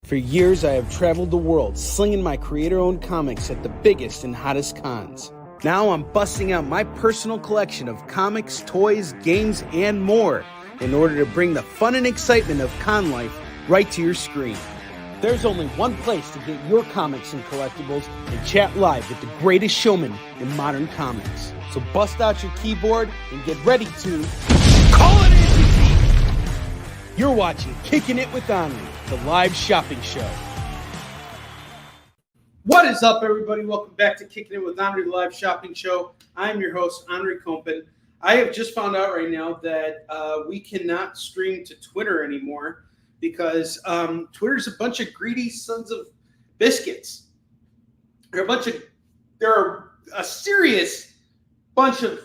For years, I have traveled the world slinging my creator-owned comics at the biggest and hottest cons. Now I'm busting out my personal collection of comics, toys, games, and more in order to bring the fun and excitement of con life right to your screen. There's only one place to get your comics and collectibles and chat live with the greatest showman in modern comics. So bust out your keyboard and get ready to call it in. You're watching Kickin' It with Onrie, the live shopping show. What is up, everybody? Welcome back to Kickin' It with Onrie, the live shopping show. I'm your host, Onrie Kompin. I have just found out right now that we cannot stream to Twitter anymore because Twitter's a bunch of greedy sons of biscuits. They're a serious bunch of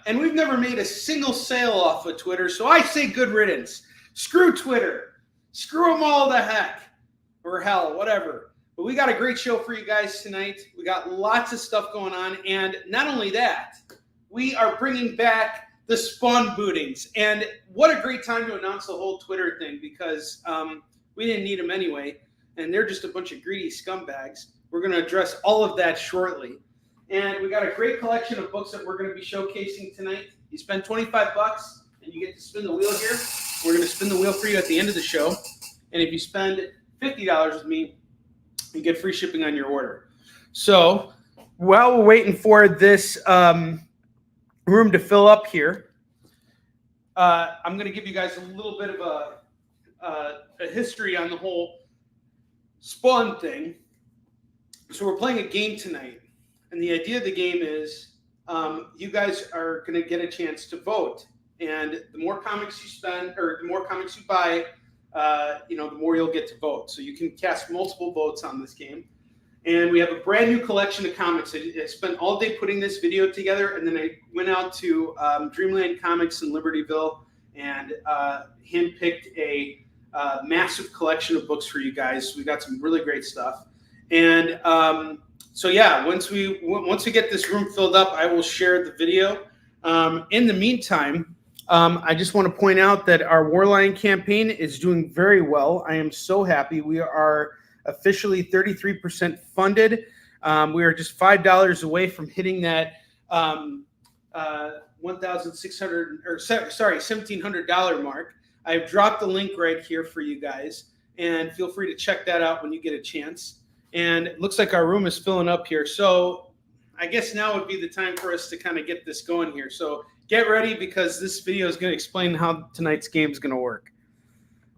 and we've never made a single sale off of Twitter, so I say good riddance. Screw Twitter. Screw them all to heck. Or hell, whatever. But we got a great show for you guys tonight. We got lots of stuff going on, and not only that, we are bringing back the Spahwn bootings. And what a great time to announce the whole Twitter thing, because we didn't need them anyway, and they're just a bunch of greedy scumbags. We're going to address all of that shortly. And we got a great collection of books that we're going to be showcasing tonight. You spend $25 and you get to spin the wheel here. We're going to spin the wheel for you at the end of the show. And if you spend $50 with me, you get free shipping on your order. So while we're waiting for this room to fill up here, I'm going to give you guys a little bit of a history on the whole Spahwn thing. So we're playing a game tonight. And the idea of the game is you guys are going to get a chance to vote. And the more comics you spend, or the more comics you buy, the more you'll get to vote. So you can cast multiple votes on this game. And we have a brand new collection of comics. I spent all day putting this video together, and then I went out to Dreamland Comics in Libertyville and handpicked a massive collection of books for you guys. We got some really great stuff. And so yeah, once we get this room filled up, I will share the video. In the meantime, I just want to point out that our Warlion campaign is doing very well. I am so happy. We are officially 33% funded. We are just $5 away from hitting that $1,700 mark. I've dropped the link right here for you guys, and feel free to check that out when you get a chance. And it looks like our room is filling up here. So I guess now would be the time for us to kind of get this going here. So get ready, because this video is going to explain how tonight's game is going to work.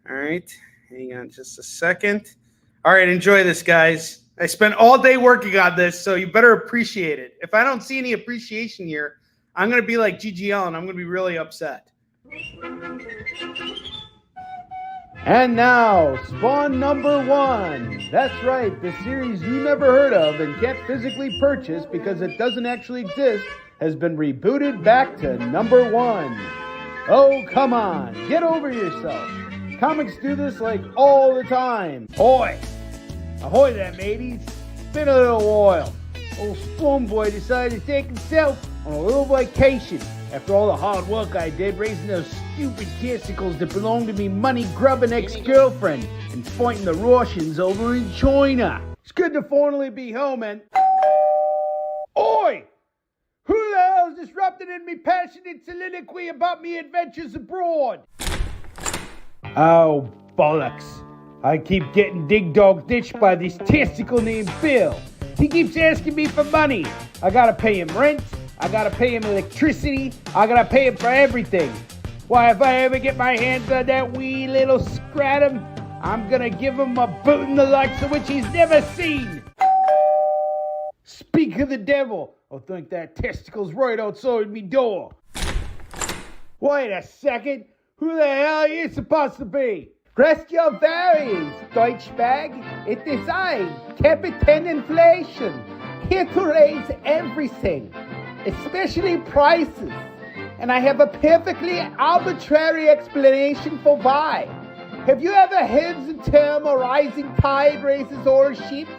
All right. Hang on just a second. All right. Enjoy this, guys. I spent all day working on this, so you better appreciate it. If I don't see any appreciation here, I'm going to be like GGL, and I'm going to be really upset. And now, Spahwn number 1. That's right, the series you never heard of and can't physically purchase because it doesn't actually exist has been rebooted back to number 1. Oh, come on, get over yourself. Comics do this like all the time. Oi! Ahoy there, mateys. It's been a little while. Old Spahwn boy decided to take himself on a little vacation after all the hard work I did raising those stupid testicles that belong to me money-grubbing ex-girlfriend and fighting the Russians over in China. It's good to finally be home, and... Oi! Who the hell is disrupting in me passionate soliloquy about me adventures abroad? Oh, bollocks. I keep getting dig-dog ditched by this testicle named Bill. He keeps asking me for money. I gotta pay him rent. I gotta pay him electricity. I gotta pay him for everything. Why, if I ever get my hands on that wee little scratum, I'm gonna give him a bootin' the likes of which he's never seen. Speak of the devil, I think that testicle's right outside me door. Wait a second, who the hell are you supposed to be? Rest your varies, Deutschbag. It is I, Captain Inflation, here to raise everything, especially prices. And I have a perfectly arbitrary explanation for why. Have you ever heard the term a rising tide raises all ships?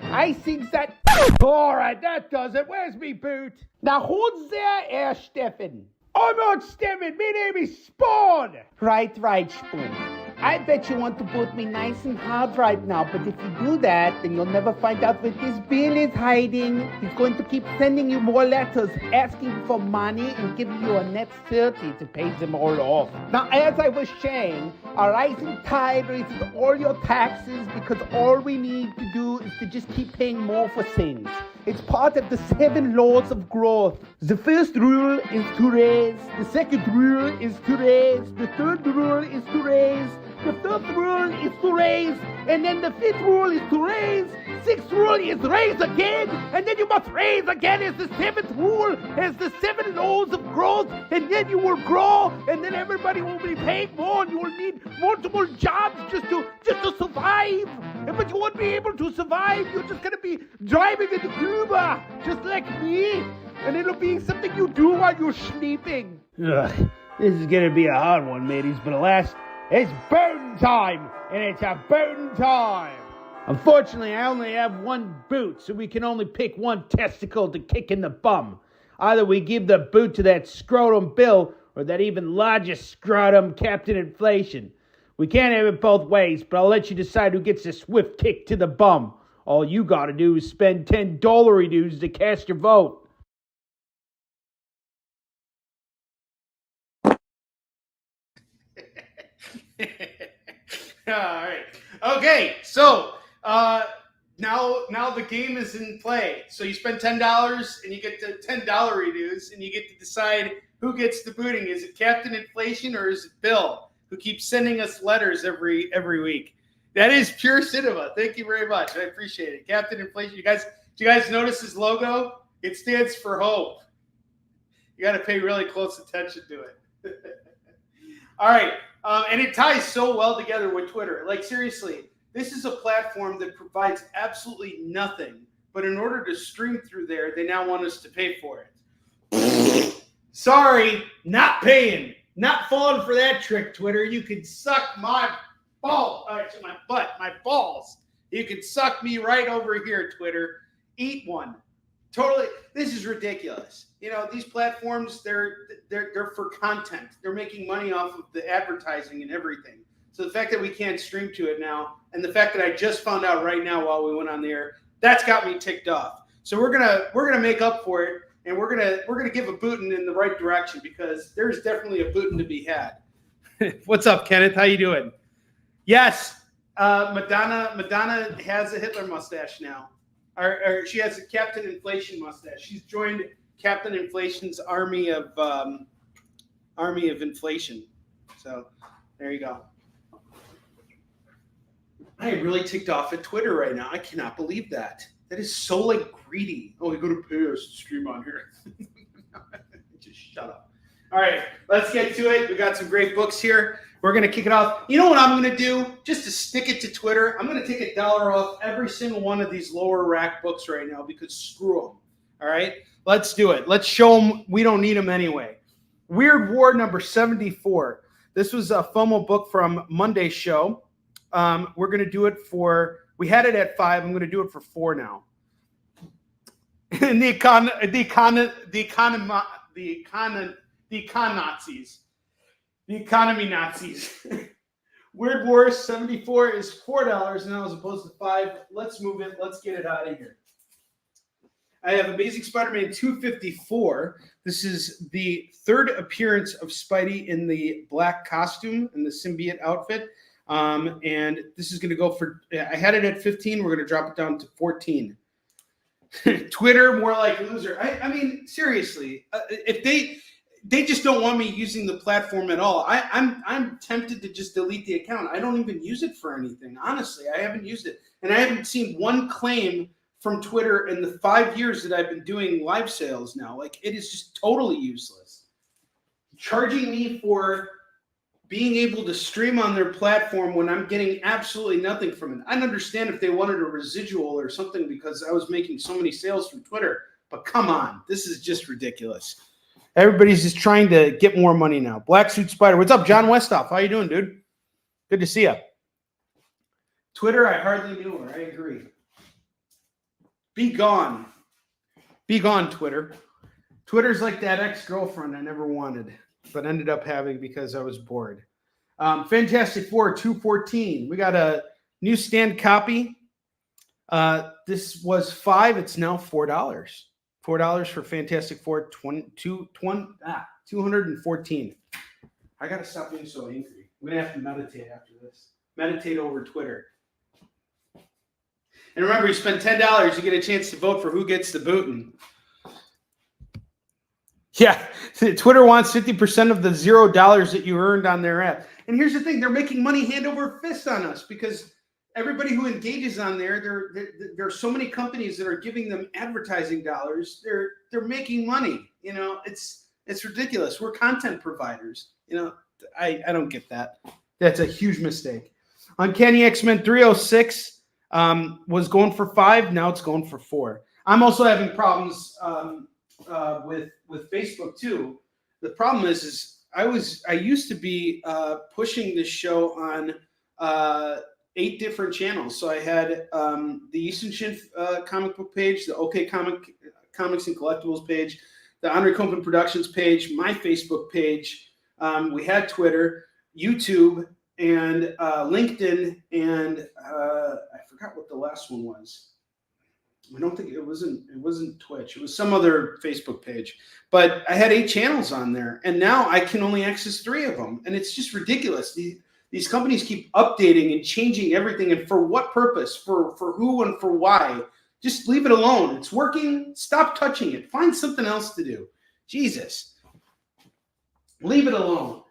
I think that... Alright, that does it. Where's me boot? Now who's there, Steffen? I'm not Steffen. My name is Spahwn. Right, Spahn. I bet you want to put me nice and hard right now, but if you do that, then you'll never find out where this bill is hiding. He's going to keep sending you more letters, asking for money and giving you a net 30 to pay them all off. Now, as I was saying, a rising tide raises all your taxes because all we need to do is to just keep paying more for things. It's part of the 7 laws of growth. The first rule is to raise. The second rule is to raise. The third rule is to raise. The fifth rule is to raise. And then the 5th rule is to raise. 6th rule is raise again. And then you must raise again as the 7th rule, as the 7 laws of growth. And then you will grow. And then everybody will be paid more. And you will need multiple jobs just to survive. But you won't be able to survive. You're just going to be driving an Uber, just like me. And it'll be something you do while you're sleeping. Ugh, this is going to be a hard one, mateys, but alas, it's bootin' time, and it's a bootin' time. Unfortunately, I only have 1 boot, so we can only pick 1 testicle to kick in the bum. Either we give the boot to that scrotum Bill, or that even larger scrotum Captain Inflation. We can't have it both ways, but I'll let you decide who gets a swift kick to the bum. All you gotta do is spend $10 dues to cast your vote. All right. Okay. So now the game is in play. So you spend $10 and you get the $10 dues, and you get to decide who gets the booting. Is it Captain Inflation or is it Bill, who keeps sending us letters every week? That is pure cinema. Thank you very much. I appreciate it. Captain Inflation. Do you guys notice his logo? It stands for hope. You got to pay really close attention to it. All right. And it ties so well together with Twitter. Like, seriously, this is a platform that provides absolutely nothing. But in order to stream through there, they now want us to pay for it. Sorry, not paying. Not falling for that trick, Twitter. You can suck my balls. My butt, my balls. You can suck me right over here, Twitter. Eat one. Totally. This is ridiculous. You know, these platforms, they're for content. They're making money off of the advertising and everything. So the fact that we can't stream to it now, and the fact that I just found out right now while we went on the air, that's got me ticked off. So we're gonna make up for it, and we're gonna give a bootin' in the right direction, because there's definitely a bootin' to be had. What's up, Kenneth? How you doing? Yes, Madonna has a Hitler mustache now. Or she has a Captain Inflation mustache. She's joined Captain Inflation's army of inflation. So there you go. I am really ticked off at Twitter right now. I cannot believe that. That is so like greedy. Oh, you're going to pay us to stream on here. Just shut up. All right, let's get to it. We got some great books here. We're going to kick it off. You know what I'm going to do? Just to stick it to Twitter, I'm going to take $1 off every single one of these lower rack books right now, because screw them. All right? Let's do it. Let's show them we don't need them anyway. Weird War number 74. This was a FOMO book from Monday's show. We're going to do it for, we had it at 5. I'm going to do it for 4 now. And the economy Nazis. Weird War 74 is $4 now as opposed to 5. Let's move it. Let's get it out of here. I have Amazing Spider-Man 254. This is the 3rd appearance of Spidey in the black costume and the symbiote outfit. And this is going to go for, I had it at 15. We're going to drop it down to 14. Twitter, more like loser. I mean, seriously, if they just don't want me using the platform at all. I'm tempted to just delete the account. I don't even use it for anything. Honestly, I haven't used it. And I haven't seen one claim from Twitter in the 5 years that I've been doing live sales now. Like, it is just totally useless. Charging me for being able to stream on their platform when I'm getting absolutely nothing from it. I'd understand if they wanted a residual or something because I was making so many sales from Twitter. But come on, this is just ridiculous. Everybody's just trying to get more money now. Black Suit Spider. What's up, John Westoff? How you doing, dude? Good to see you. Twitter, I hardly knew her. I agree. Be gone. Be gone, Twitter. Twitter's like that ex-girlfriend I never wanted, but ended up having because I was bored. Fantastic Four 214. We got a newsstand copy. This was $5. It's now $4. $4 for Fantastic Four 214. I gotta stop being so angry. I'm gonna have to meditate after this. Meditate over Twitter. And remember, you spend $10, you get a chance to vote for who gets the bootin'. Yeah, Twitter wants 50% of the $0 that you earned on their app. And here's the thing, they're making money hand over fist on us because everybody who engages on there, there are so many companies that are giving them advertising dollars. They're making money. You know, it's ridiculous. We're content providers. You know, I don't get that. That's a huge mistake. Uncanny X-Men 306 was going for $5. Now it's going for $4. I'm also having problems with Facebook too. The problem is I used to be pushing this show on 8 different channels. So I had the Easton Schiff comic book page, the OK Comics and Collectibles page, the Onrie Compan Productions page, my Facebook page. We had Twitter, YouTube, and LinkedIn, and I forgot what the last one was. I don't think it wasn't Twitch. It was some other Facebook page. But I had 8 channels on there, and now I can only access 3 of them, and it's just ridiculous. These companies keep updating and changing everything, and for what purpose? For who and for why? Just leave it alone. It's working. Stop touching it. Find something else to do. Jesus. Leave it alone.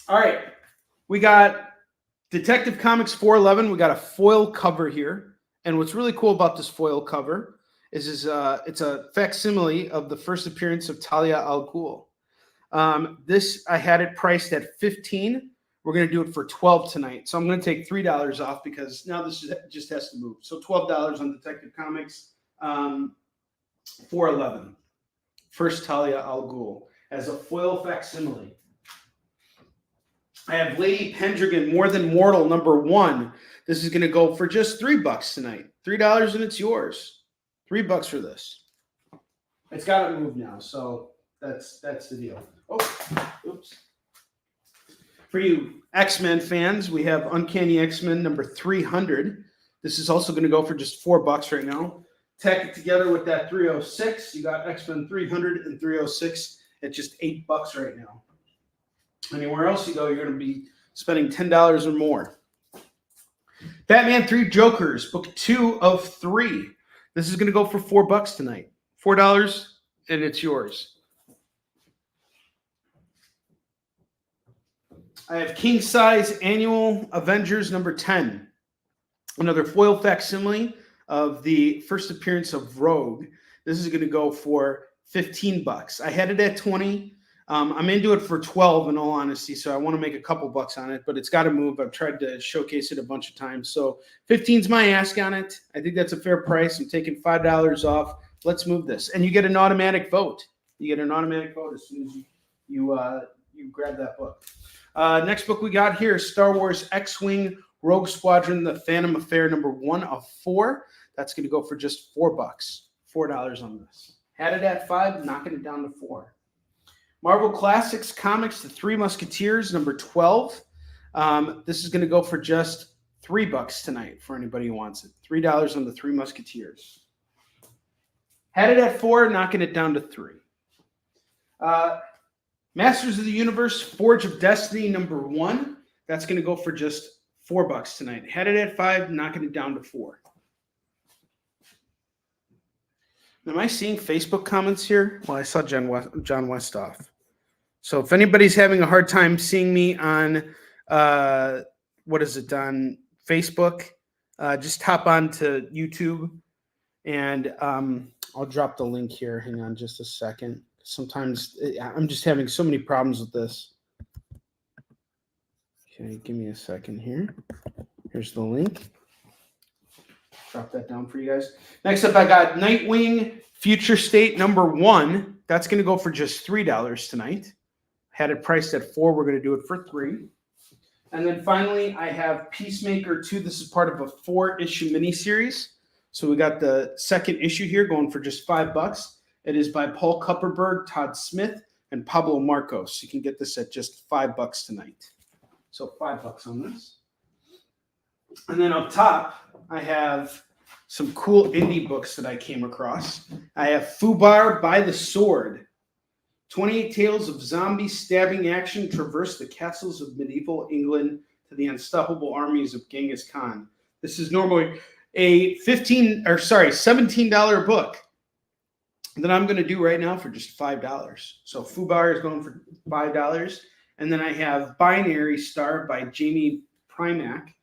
All right. We got Detective Comics 411. We got a foil cover here. And what's really cool about this foil cover is it's a facsimile of the first appearance of Talia al Ghul. This, I had it priced at $15. We're going to do it for $12 tonight. So I'm going to take $3 off because now this just has to move. So $12 on Detective Comics, $4.11. First Talia al Ghul as a foil facsimile. I have Lady Pendragon, More Than Mortal, #1. This is going to go for just $3 tonight. $3 and it's yours. $3 for this. It's got to move now, so that's the deal. Oh, oops. For you X-Men fans, we have Uncanny X-Men #300. This is also going to go for just $4 right now. Tack it together with that 306. You got X-Men 300 and 306 at just $8 right now. Anywhere else you go, you're going to be spending $10 or more. Batman 3 Jokers, book 2 of 3. This is going to go for $4 tonight. $4 and it's yours. I have King Size Annual Avengers #10. Another foil facsimile of the first appearance of Rogue. This is going to go for $15. I had it at $20. I'm into it for $12 in all honesty, so I want to make a couple bucks on it, but it's got to move. I've tried to showcase it a bunch of times. So $15's my ask on it. I think that's a fair price. I'm taking $5 off. Let's move this. And you get an automatic vote. You get an automatic vote as soon as you grab that book. Next book we got here is Star Wars X-Wing Rogue Squadron, The Phantom Affair #1 of 4. That's going to go for just $4. $4 on this. Had it at $5, knocking it down to $4. Marvel Classics Comics, The Three Musketeers, #12. This is going to go for just $3 tonight for anybody who wants it. $3 on The Three Musketeers. Had it at $4, knocking it down to $3. Masters of the Universe, Forge of Destiny #1. That's going to go for just $4 tonight. Had it at $5, knocking it down to $4. Am I seeing Facebook comments here? Well, I saw John Westoff. So if anybody's having a hard time seeing me on, on Facebook, just hop on to YouTube, and I'll drop the link here. Hang on just a second. Sometimes I'm just having so many problems with this. Okay, give me a second here. Here's the link. Drop that down for you guys. Next up, I got Nightwing Future State #1. That's going to go for just $3 tonight. Had it priced at $4. We're going to do it for $3. And then finally, I have Peacemaker 2. This is part of a 4-issue miniseries. So we got the second issue here going for just $5. It is by Paul Kupperberg, Todd Smith, and Pablo Marcos. You can get this at just $5 tonight. So $5 on this. And then up top, I have some cool indie books that I came across. I have Fubar by the Sword. 28 tales of zombie stabbing action traverse the castles of medieval England to the unstoppable armies of Genghis Khan. This is normally a $17 book that I'm going to do right now for just $5. So Fubar is going for $5. And then I have Binary Star by Jamie Primack.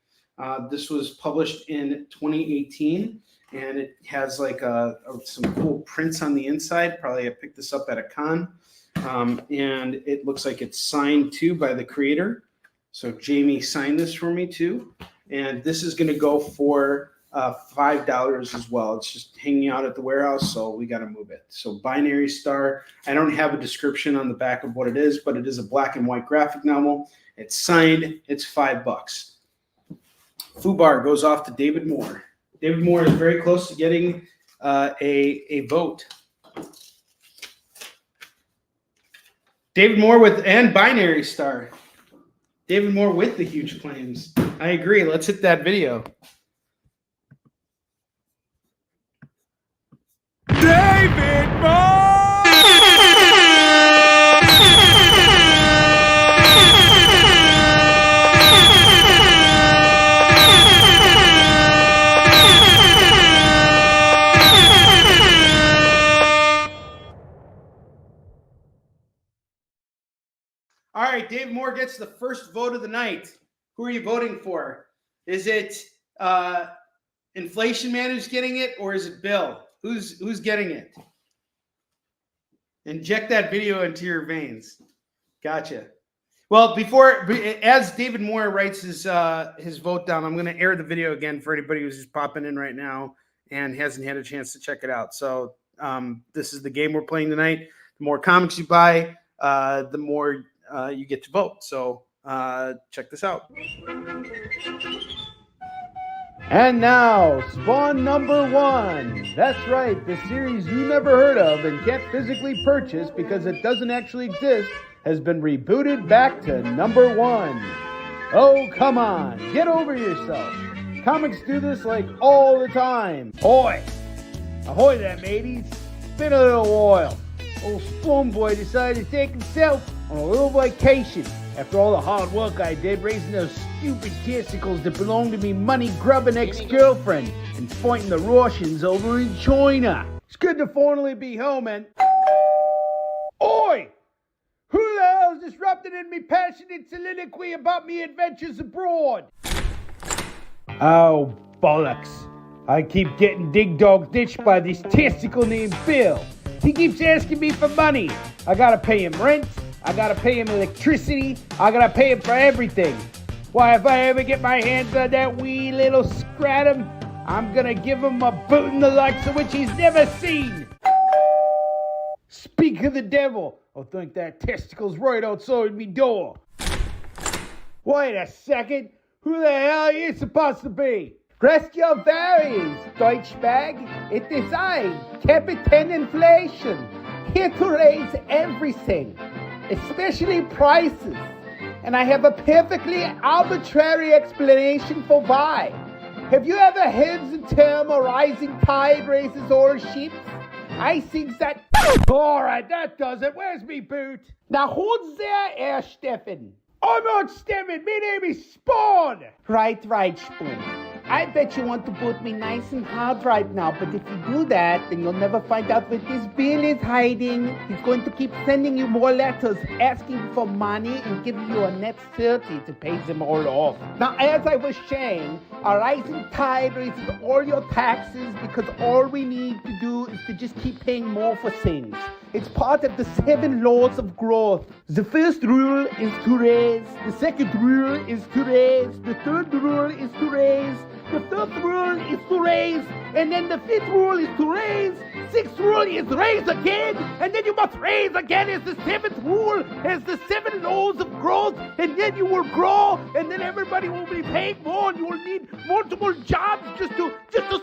This was published in 2018, and it has like some cool prints on the inside. Probably I picked this up at a con. And it looks like it's signed too by the creator. So Jamie signed this for me too. And this is going to go for $5 as well. It's just hanging out at the warehouse, so we got to move it. So Binary Star. I don't have a description on the back of what it is, but it is a black and white graphic novel. It's signed. It's $5. Fubar goes off to David Moore. David Moore is very close to getting a vote. David Moore and Binary Star. David Moore with the huge claims. I agree. Let's hit that video. David Moore! All right, Dave Moore gets the first vote of the night. Who are you voting for? Is it Inflation Man who's getting it, or is it Bill? Who's getting it? Inject that video into your veins. Gotcha. Well, as David Moore writes his vote down, I'm going to air the video again for anybody who's just popping in right now and hasn't had a chance to check it out. So this is the game we're playing tonight. The more comics you buy, the more you get to vote. So check this out. And now, Spahwn number 1. That's right, the series you never heard of and can't physically purchase because it doesn't actually exist has been rebooted back to number 1. Oh, come on, get over yourself. Comics do this like all the time. Ahoy! Ahoy there, mateys. It's been a little while. Old Spahwn boy decided to take himself on a little vacation. After all the hard work I did raising those stupid testicles that belong to me money-grubbing ex-girlfriend and fighting the Russians over in China. It's good to finally be home, and... Oi! Who the hell's disrupted in me passionate soliloquy about me adventures abroad? Oh, bollocks. I keep getting dig-dog ditched by this testicle named Bill. He keeps asking me for money. I gotta pay him rent. I gotta pay him electricity. I gotta pay him for everything. Why, if I ever get my hands on that wee little scratum, I'm gonna give him a bootin' the likes of which he's never seen. Speak of the devil. I think that testicle's right outside me door. Wait a second. Who the hell are you supposed to be? Rest your varies, Deutschbag. It is I, Captain Inflation, here to raise everything, especially prices. And I have a perfectly arbitrary explanation for why. Have you ever heard the term a rising tide raises all ships? I think that... Alright, that does it. Where's me boot? Now who's there, Herr Steffen? I'm not Steffen. My name is Spahwn. Right, Spahn. I bet you want to put me nice and hard right now, but if you do that, then you'll never find out where this Bill is hiding. He's going to keep sending you more letters asking for money and giving you a net 30 to pay them all off. Now, as I was saying, a rising tide raises all your taxes because all we need to do is to just keep paying more for things. It's part of the 7 laws of growth. The first rule is to raise. The second rule is to raise. The third rule is to raise. The fifth rule is to raise, and then the 5th rule is to raise. 6th rule is raise again, and then you must raise again as the 7th rule, as the 7 laws of growth, and then you will grow, and then everybody will be paid more, and you will need multiple jobs just to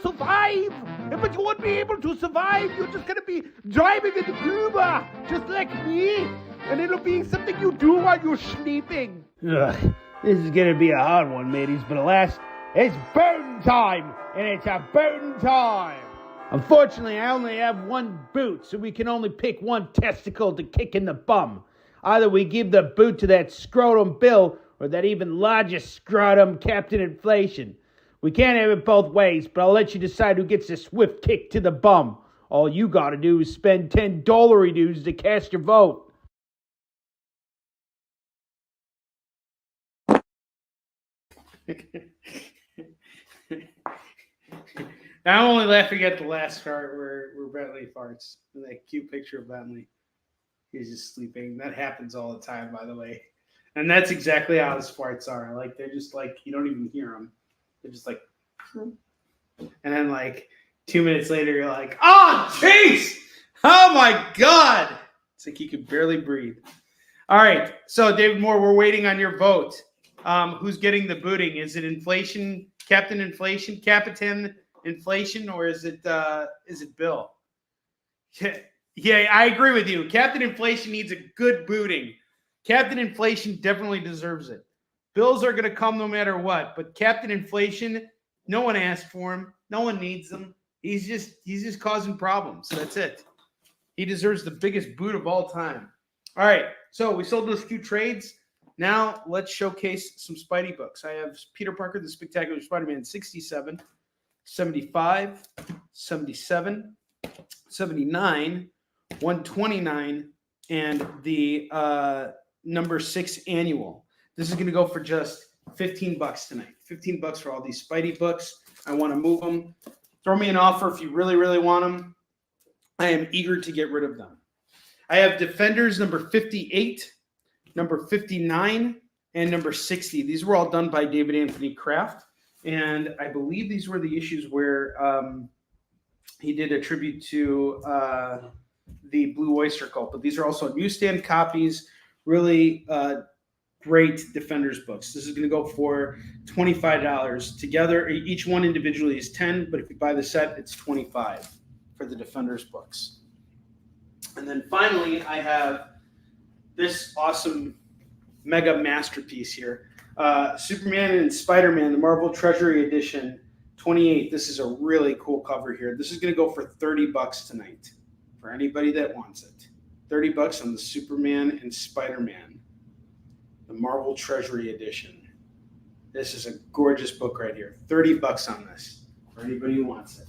survive. But you won't be able to survive. You're just gonna be driving an Uber, just like me, and it'll be something you do while you're sleeping. Ugh. This is going to be a hard one, mateys, but alas, it's bootin' time, and it's a bootin' time. Unfortunately, I only have one boot, so we can only pick one testicle to kick in the bum. Either we give the boot to that scrotum Bill, or that even larger scrotum Captain Inflation. We can't have it both ways, but I'll let you decide who gets a swift kick to the bum. All you gotta do is spend $10 dues to cast your vote. Now I'm only laughing at the last part where Bentley farts. That cute picture of Bentley. He's just sleeping. That happens all the time, by the way. And that's exactly how his farts are. Like, they're just like, you don't even hear them. They're just like, and then like 2 minutes later, you're like, oh, jeez! Oh my God! It's like you can barely breathe. All right. So, David Moore, we're waiting on your vote. Who's getting the booting? Is it inflation, Captain Inflation, Capitan Inflation, or is it Bill? Yeah, I agree with you. Captain Inflation needs a good booting. Captain Inflation definitely deserves it. Bills are going to come no matter what, but Captain Inflation, no one asked for him. No one needs him. He's just causing problems. That's it. He deserves the biggest boot of all time. All right, so we sold those few trades. Now let's showcase some Spidey books. I have Peter Parker, the Spectacular Spider-Man 67, 75, 77, 79, 129, and the number 6 annual. This is going to go for just $15 tonight. $15 for all these Spidey books. I want to move them. Throw me an offer if you really, really want them. I am eager to get rid of them. I have Defenders number 58, number 59, and number 60. These were all done by David Anthony Kraft. And I believe these were the issues where he did a tribute to the Blue Oyster Cult. But these are also newsstand copies, really great Defenders books. This is going to go for $25 together. Each one individually is $10, but if you buy the set, it's $25 for the Defenders books. And then finally, I have this awesome mega masterpiece here. Superman and Spider-Man, the Marvel Treasury Edition 28. This is a really cool cover here. This is going to go for $30 tonight for anybody that wants it. $30 on the Superman and Spider-Man, the Marvel Treasury Edition. This is a gorgeous book right here. $30 on this for anybody who wants it.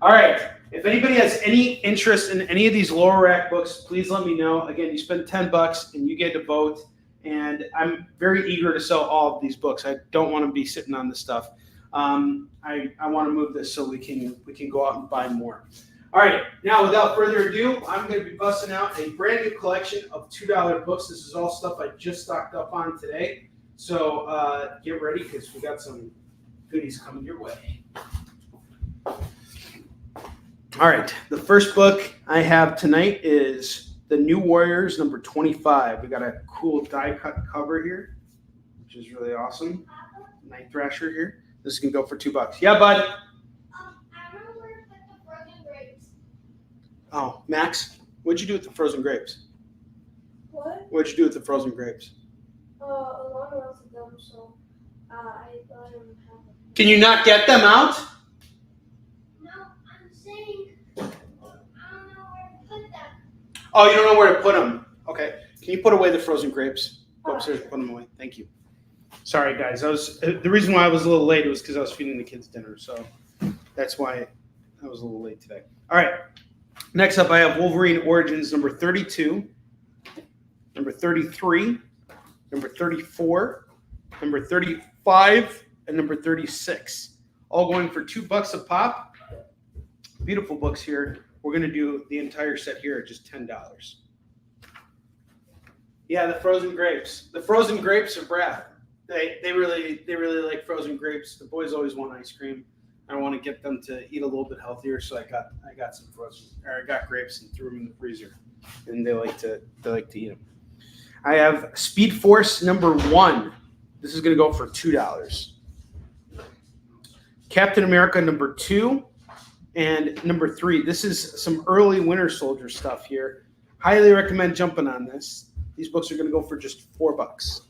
All right. If anybody has any interest in any of these lower rack books, please let me know. Again, you spend $10 and you get to vote. And I'm very eager to sell all of these books. I don't want to be sitting on this stuff. I want to move this so we can go out and buy more. All right, now without further ado, I'm going to be busting out a brand new collection of $2 books. This is all stuff I just stocked up on today. So get ready because we got some goodies coming your way. All right, the first book I have tonight is The New Warriors, number 25. We got a cool die-cut cover here, which is really awesome. Night Thrasher here. This is going to go for $2. Yeah, bud? I remember where to put the frozen grapes. Oh, Max, what'd you do with the frozen grapes? What? What'd you do with the frozen grapes? Alana wants them, so I let him have them. Can you not get them out? No, I'm saying I don't know where to put them. Oh, you don't know where to put them. Okay. Can you put away the frozen grapes? Go upstairs and put them away. Thank you. Sorry, guys. The reason why I was a little late was because I was feeding the kids dinner. So that's why I was a little late today. All right. Next up, I have Wolverine Origins number 32, number 33, number 34, number 35, and number 36. All going for $2 a pop. Beautiful books here. We're going to do the entire set here at just $10. Yeah, the frozen grapes. The frozen grapes are Brad. They really like frozen grapes. The boys always want ice cream. I want to get them to eat a little bit healthier, so I got some frozen, or I got grapes and threw them in the freezer, and they like to eat them. I have Speed Force number 1. This is going to go for $2. Captain America number 2 and number 3. This is some early Winter Soldier stuff here. Highly recommend jumping on this. These books are going to go for just $4.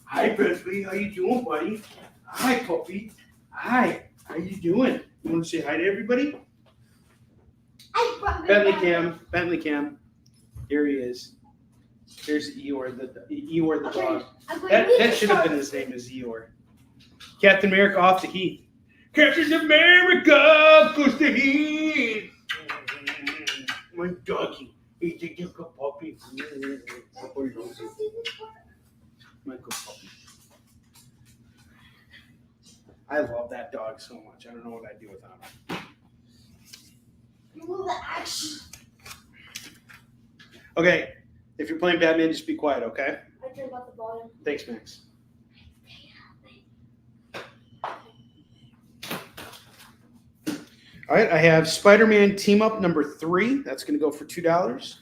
Hi, Presley. How you doing, buddy? Hi, puppy. Hi. How you doing? You want to say hi to everybody? Bentley Cam. Here he is. Here's Eeyore, the dog. That should have been his name, is Eeyore. Captain America off to Heath. Captain America goes to Heath. My doggy. He's a good puppy. My good puppy. I love that dog so much. I don't know what I'd do without him. Okay, if you're playing Batman, just be quiet, okay? I turned up the volume. Thanks, Max. All right, I have Spider-Man Team Up number 3. That's going to go for $2.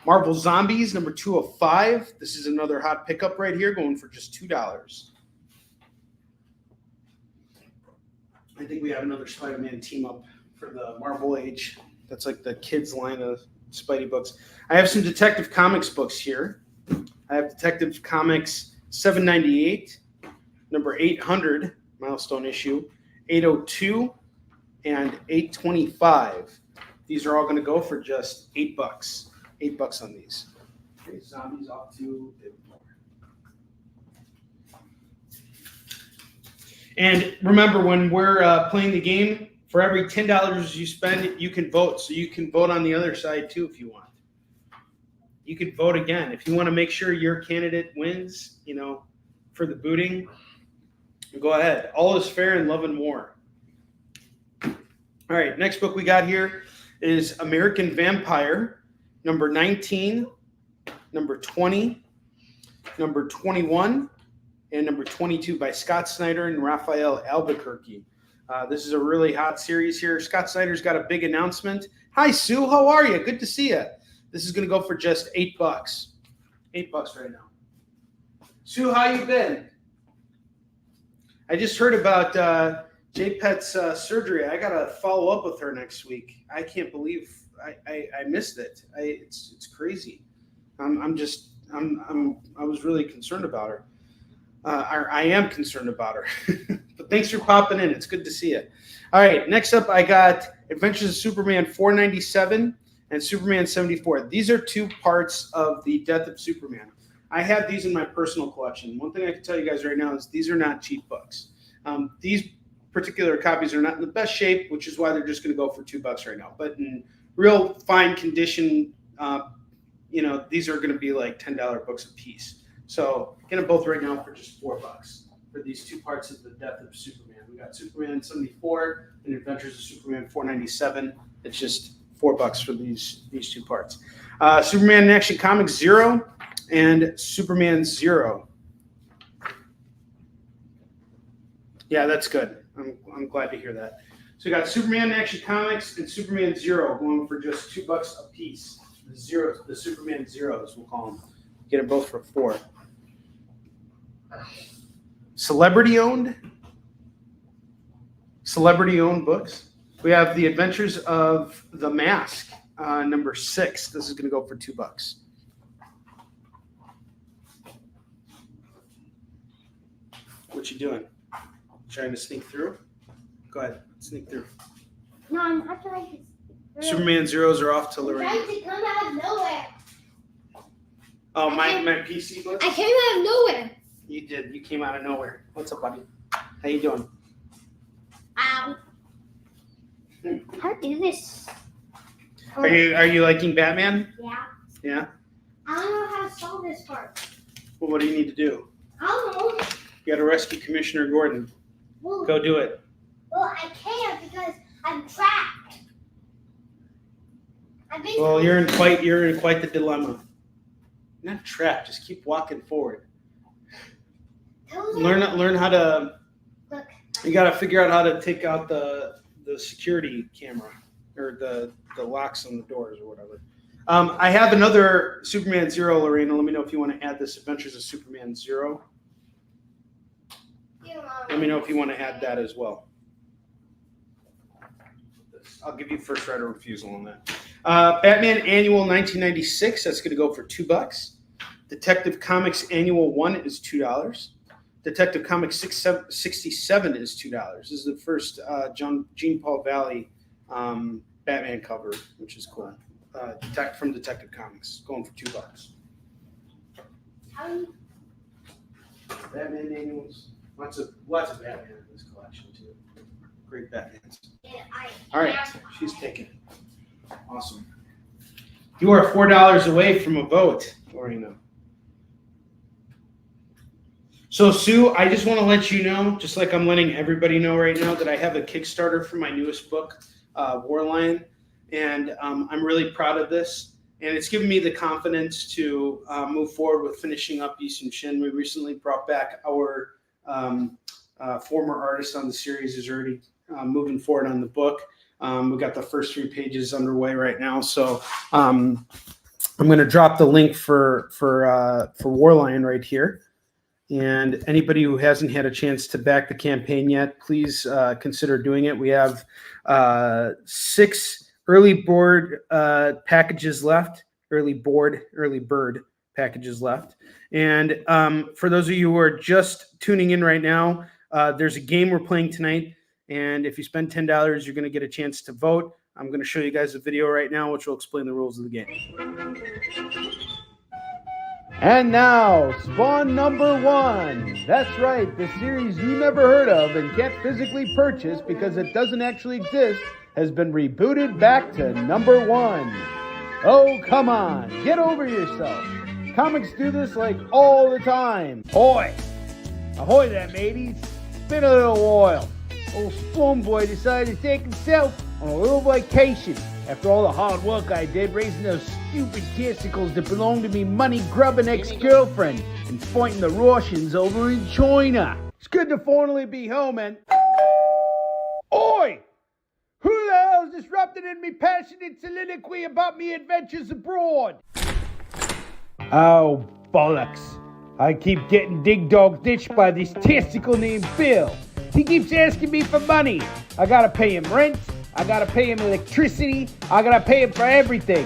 Marvel Zombies number 205. This is another hot pickup right here, going for just $2. I think we have another Spider-Man Team Up for the Marvel Age. That's like the kids' line of Spidey books. I have some Detective Comics books here. I have Detective Comics 798, number 800, milestone issue, 802, and 825. These are all going to go for just $8. $8 on these. Okay, Zombies off to $1. And remember, when we're playing the game, for every $10 you spend, you can vote. So you can vote on the other side too if you want. You can vote again. If you want to make sure your candidate wins, for the booting, go ahead. All is fair in love and war. All right, next book we got here is American Vampire, number 19, number 20, number 21, and number 22 by Scott Snyder and Raphael Albuquerque. This is a really hot series here. Scott Snyder's got a big announcement. Hi, Sue. How are you? Good to see you. This is going to go for just $8. $8 right now. Sue, how you been? I just heard about J-Pet's surgery. I got to follow up with her next week. I can't believe I missed it. It's crazy. I was really concerned about her. I am concerned about her. But thanks for popping in. It's good to see you. All right, next up I got Adventures of Superman 497 and Superman 74. These are 2 parts of the Death of Superman. I have these in my personal collection. One thing I can tell you guys right now is these are not cheap books. These particular copies are not in the best shape, which is why they're just going to go for $2 right now. But in real fine condition, these are going to be like $10 books a piece. So get them both right now for just $4 for these 2 parts of the Death of Superman. We got Superman 74 and Adventures of Superman 497. It's just $4 for these 2 parts. Superman in Action Comics 0 and Superman 0. Yeah, that's good. I'm glad to hear that. So we got Superman in Action Comics and Superman 0 going for just $2 a piece. The Superman Zeros, we'll call them. Get them both for $4. Celebrity owned books. We have The Adventures of the Mask, number 6. This is going to go for $2. What you doing? Trying to sneak through? Go ahead, sneak through. No, I'm not trying to. Superman Zeros are off to Lorraine. I'm trying to come out of nowhere. Oh, my PC book? I came out of nowhere. You did. You came out of nowhere. What's up, buddy? How you doing? Ow. How do this? Are you liking Batman? Yeah. Yeah? I don't know how to solve this part. Well, what do you need to do? I don't know. You got to rescue Commissioner Gordon. Well, Go do it. Well, I can't because I'm trapped. Well, you're in quite the dilemma. You're not trapped. Just keep walking forward. Learn how to. Look. You got to figure out how to take out the security camera or the locks on the doors or whatever. I have another Superman 0, Lorena. Let me know if you want to add this Adventures of Superman 0. Let me know if you want to add that as well. I'll give you first right of refusal on that. Batman Annual 1996. That's going to go for $2. Detective Comics Annual 1 is $2. Detective Comics 67 is $2. This is the first Jean Paul Valley Batman cover, which is cool. From Detective Comics, going for $2. Batman annuals, lots of Batman in this collection too. Great Batmans. All right, she's taking it. Awesome. You are $4 away from a vote, Orino. So Sue, I just want to let you know, just like I'm letting everybody know right now, that I have a Kickstarter for my newest book, War Lion, and I'm really proud of this. And it's given me the confidence to move forward with finishing up Yisum Shin. We recently brought back our former artist on the series, is already moving forward on the book. We got the first 3 pages underway right now. So I'm going to drop the link for War Lion right here. And anybody who hasn't had a chance to back the campaign yet, please consider doing it. We have 6 early bird packages left. Early bird packages left. And for those of you who are just tuning in right now, there's a game we're playing tonight. And if you spend $10, you're going to get a chance to vote. I'm going to show you guys a video right now, which will explain the rules of the game. And now, Spahwn number 1. That's right, the series you never heard of and can't physically purchase because it doesn't actually exist has been rebooted back to number 1. Oh, come on, get over yourself. Comics do this like all the time. Ahoy! Ahoy there, mateys. It's been a little while. Old Spahwn boy decided to take himself on a little vacation after all the hard work I did raising those stupid testicles that belong to me money-grubbing ex-girlfriend and fighting the Russians over in China. It's good to finally be home, and... Oi! Who the hell's disrupting in me passionate soliloquy about me adventures abroad? Oh, bollocks. I keep getting dig-dog ditched by this testicle named Bill. He keeps asking me for money. I gotta pay him rent. I gotta pay him electricity. I gotta pay him for everything.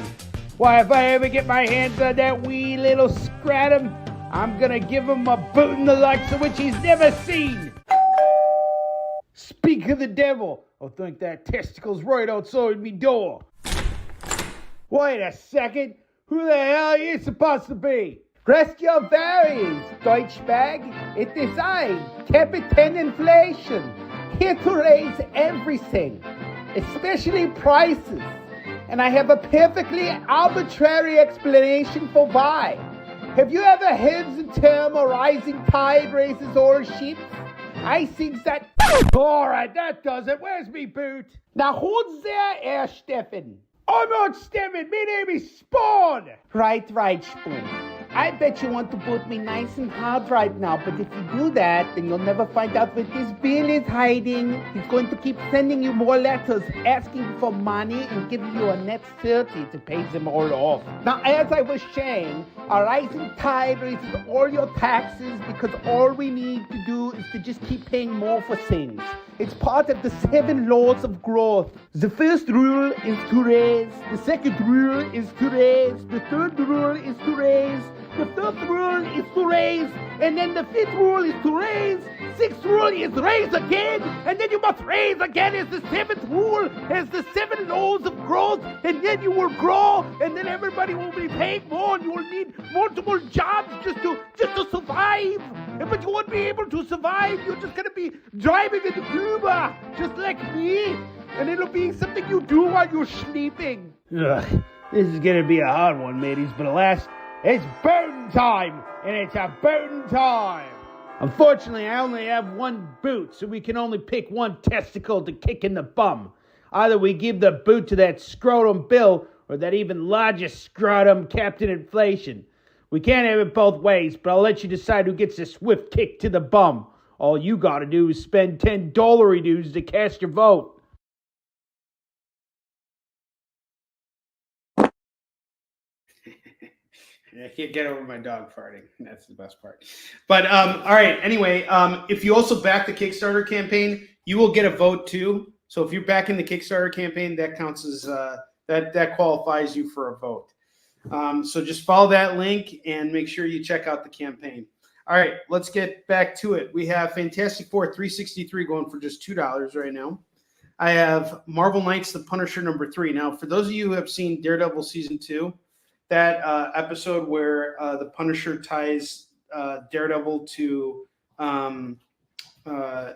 Why, if I ever get my hands on that wee little scratum, I'm gonna give him a bootin' the likes of which he's never seen. Speak of the devil. I think that testicle's right outside me door. Wait a second. Who the hell are you supposed to be? Rest your varies, Deutschbag. It is I, Captain Inflation, here to raise everything, especially prices. And I have a perfectly arbitrary explanation for why. Have you ever heard the term a rising tide raises all ships? I think that... Alright, that does it. Where's me boot? Now who's there, Herr Steffen? I'm not Steffen. My name is Spahwn. Right, Spahn. I bet you want to put me nice and hard right now, but if you do that, then you'll never find out where this Bill is hiding. He's going to keep sending you more letters asking for money and giving you a net 30 to pay them all off. Now, as I was saying, a rising tide raises all your taxes because all we need to do is to just keep paying more for things. It's part of the 7 laws of growth. The first rule is to raise. The second rule is to raise. The third rule is to raise. The fifth rule is to raise. And then the 5th rule is to raise. 6th rule is raise again. And then you must raise again as the 7th rule, as the 7 laws of growth. And then you will grow. And then everybody will be paying more. And you will need multiple jobs just to survive. But you won't be able to survive. You're just going to be driving an Uber, just like me. And it'll be something you do while you're sleeping. Ugh, this is going to be a hard one, mateys, but alas, it's bootin' time, and it's a bootin' time. Unfortunately, I only have 1 boot, so we can only pick 1 testicle to kick in the bum. Either we give the boot to that scrotum Bill, or that even larger scrotum Captain Inflation. We can't have it both ways, but I'll let you decide who gets a swift kick to the bum. All you gotta do is spend $10 dues to cast your vote. I can't get over my dog farting. That's the best part. But all right. Anyway, if you also back the Kickstarter campaign, you will get a vote too. So if you're backing the Kickstarter campaign, that counts as that qualifies you for a vote. So just follow that link and make sure you check out the campaign. All right, let's get back to it. We have Fantastic Four 363 going for just $2 right now. I have Marvel Knights, The Punisher #3. Now, for those of you who have seen Daredevil Season 2, that episode where the Punisher ties Daredevil to, to the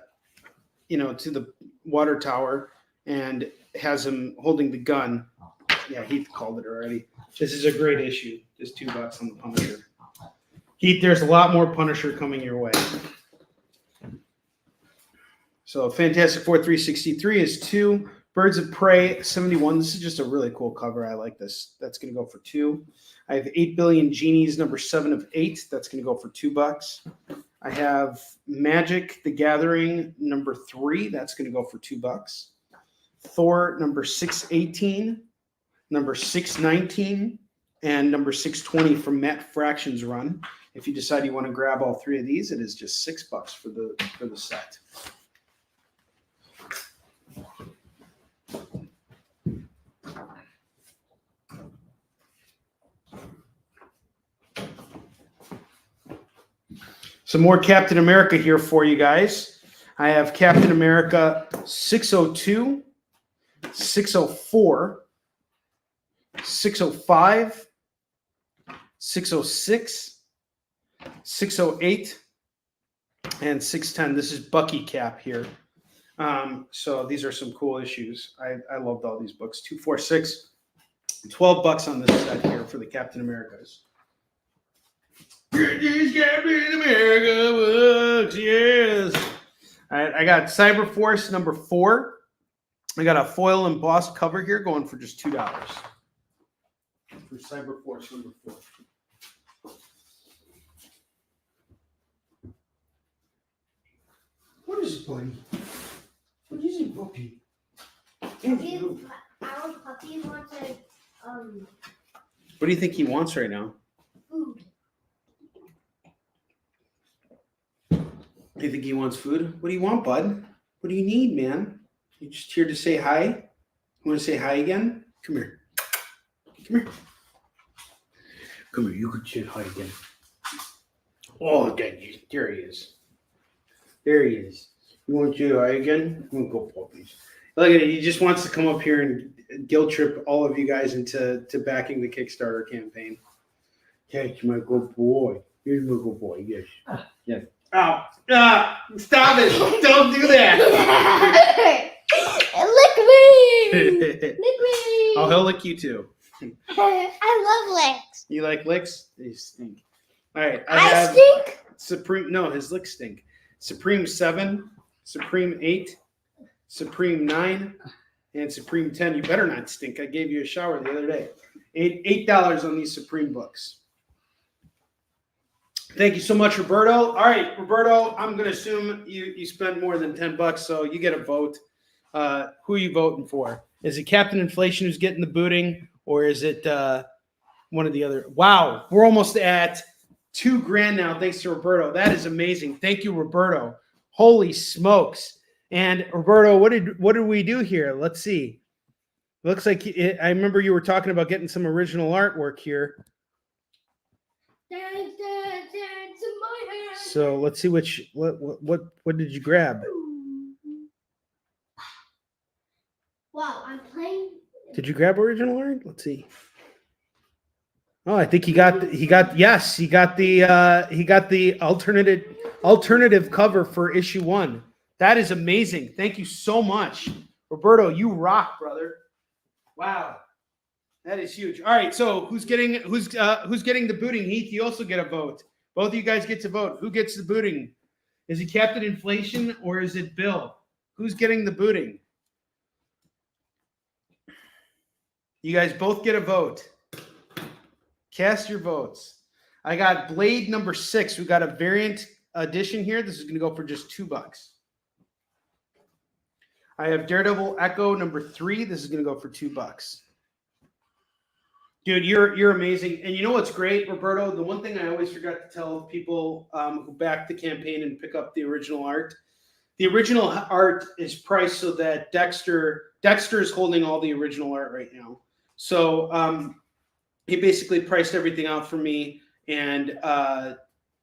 water tower and has him holding the gun. Yeah, Heath called it already. This is a great issue. Just $2 on the Punisher. Heath, there's a lot more Punisher coming your way. So Fantastic Four 363 is 2. Birds of Prey 71. This is just a really cool cover. I like this. That's going to go for 2. I have 8 Billion Genies #7 of 8. That's going to go for $2. I have Magic the Gathering #3. That's going to go for $2. Thor #618, #619, and #620 from Matt Fraction's run. If you decide you want to grab all 3 of these, it is just $6 for the set. Some more Captain America here for you guys. I have Captain America 602, 604, 605, 606, 608, and 610. This is Bucky Cap here. So these are some cool issues. I loved all these books. 246, $12 on this set here for the Captain Americas. These Captain America books, yes. All right, I got Cyberforce #4. I got a foil embossed cover here going for just $2 for Cyberforce #4. What is it, buddy? What is it, puppy? Our puppy wants a What do you think he wants right now? food. You think he wants food? What do you want, bud? What do you need, man? You just here to say hi? You want to say hi again? Come here. Come here. Come here. You can say hi again. Oh, there he is. There he is. You want to say hi again? I'm gonna go puppies. Look at it. He just wants to come up here and guilt trip all of you guys into backing the Kickstarter campaign. Catch my good boy. Here's my good boy. Yes. Yes. Oh, stop it. Don't do that. Lick me! Lick me! Oh, he'll lick you too. I love licks. You like licks? They stink. All right. I have stink? Supreme. No, his licks stink. Supreme 7, Supreme 8, Supreme 9, and Supreme 10. You better not stink. I gave you a shower the other day. $8 on these Supreme books. Thank you so much, Roberto. All right, Roberto, I'm going to assume you spent more than $10, so you get a vote. Who are you voting for? Is it Captain Inflation who's getting the booting, or is it one of the other? Wow, we're almost at $2,000 now, thanks to Roberto. That is amazing. Thank you, Roberto. Holy smokes. And Roberto, what did we do here? Let's see. Looks like I remember you were talking about getting some original artwork here. Dance, dance, dance in my hand. So let's see what did you grab? Wow, I'm playing. Did you grab original art? Let's see. Oh, I think he got the alternative cover for issue 1. That is amazing. Thank you so much, Roberto. You rock, brother. Wow, that is huge. All right, so who's getting the booting? Heath, you also get a vote. Both of you guys get to vote. Who gets the booting? Is it Captain Inflation or is it Bill? Who's getting the booting? You guys both get a vote. Cast your votes. I got Blade #6. We got a variant edition here. This is going to go for just $2. I have Daredevil Echo #3. This is going to go for $2. Dude, you're amazing. And you know what's great, Roberto? The one thing I always forgot to tell people who back the campaign and pick up the original art. The original art is priced so that Dexter is holding all the original art right now. So he basically priced everything out for me, and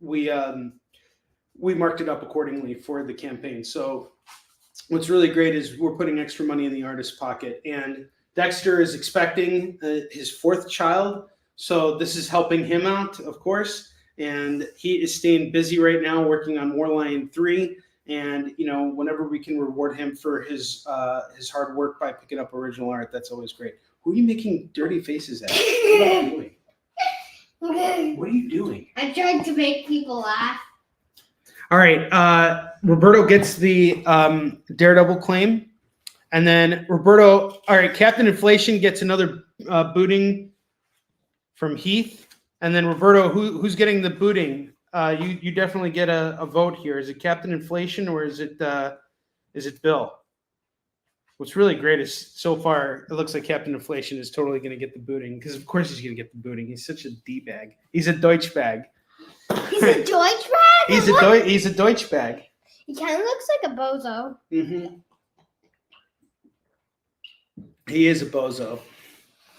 we marked it up accordingly for the campaign. So what's really great is we're putting extra money in the artist's pocket, and Dexter is expecting his fourth child. So this is helping him out, of course. And he is staying busy right now working on Warline 3. And, you know, whenever we can reward him for his hard work by picking up original art, that's always great. Who are you making dirty faces at? What are you doing? What are you doing? I tried to make people laugh. All right. Roberto gets the Daredevil claim. And then Roberto, all right, Captain Inflation gets another booting from Heath. And then Roberto, who's getting the booting? You definitely get a vote here. Is it Captain Inflation or is it Bill? What's really great is so far it looks like Captain Inflation is totally going to get the booting because of course he's going to get the booting. He's such a D-bag. He's a Deutsch bag. He's a Deutsch bag? He's a Deutsch bag. He kind of looks like a bozo. Mm-hmm. He is a bozo.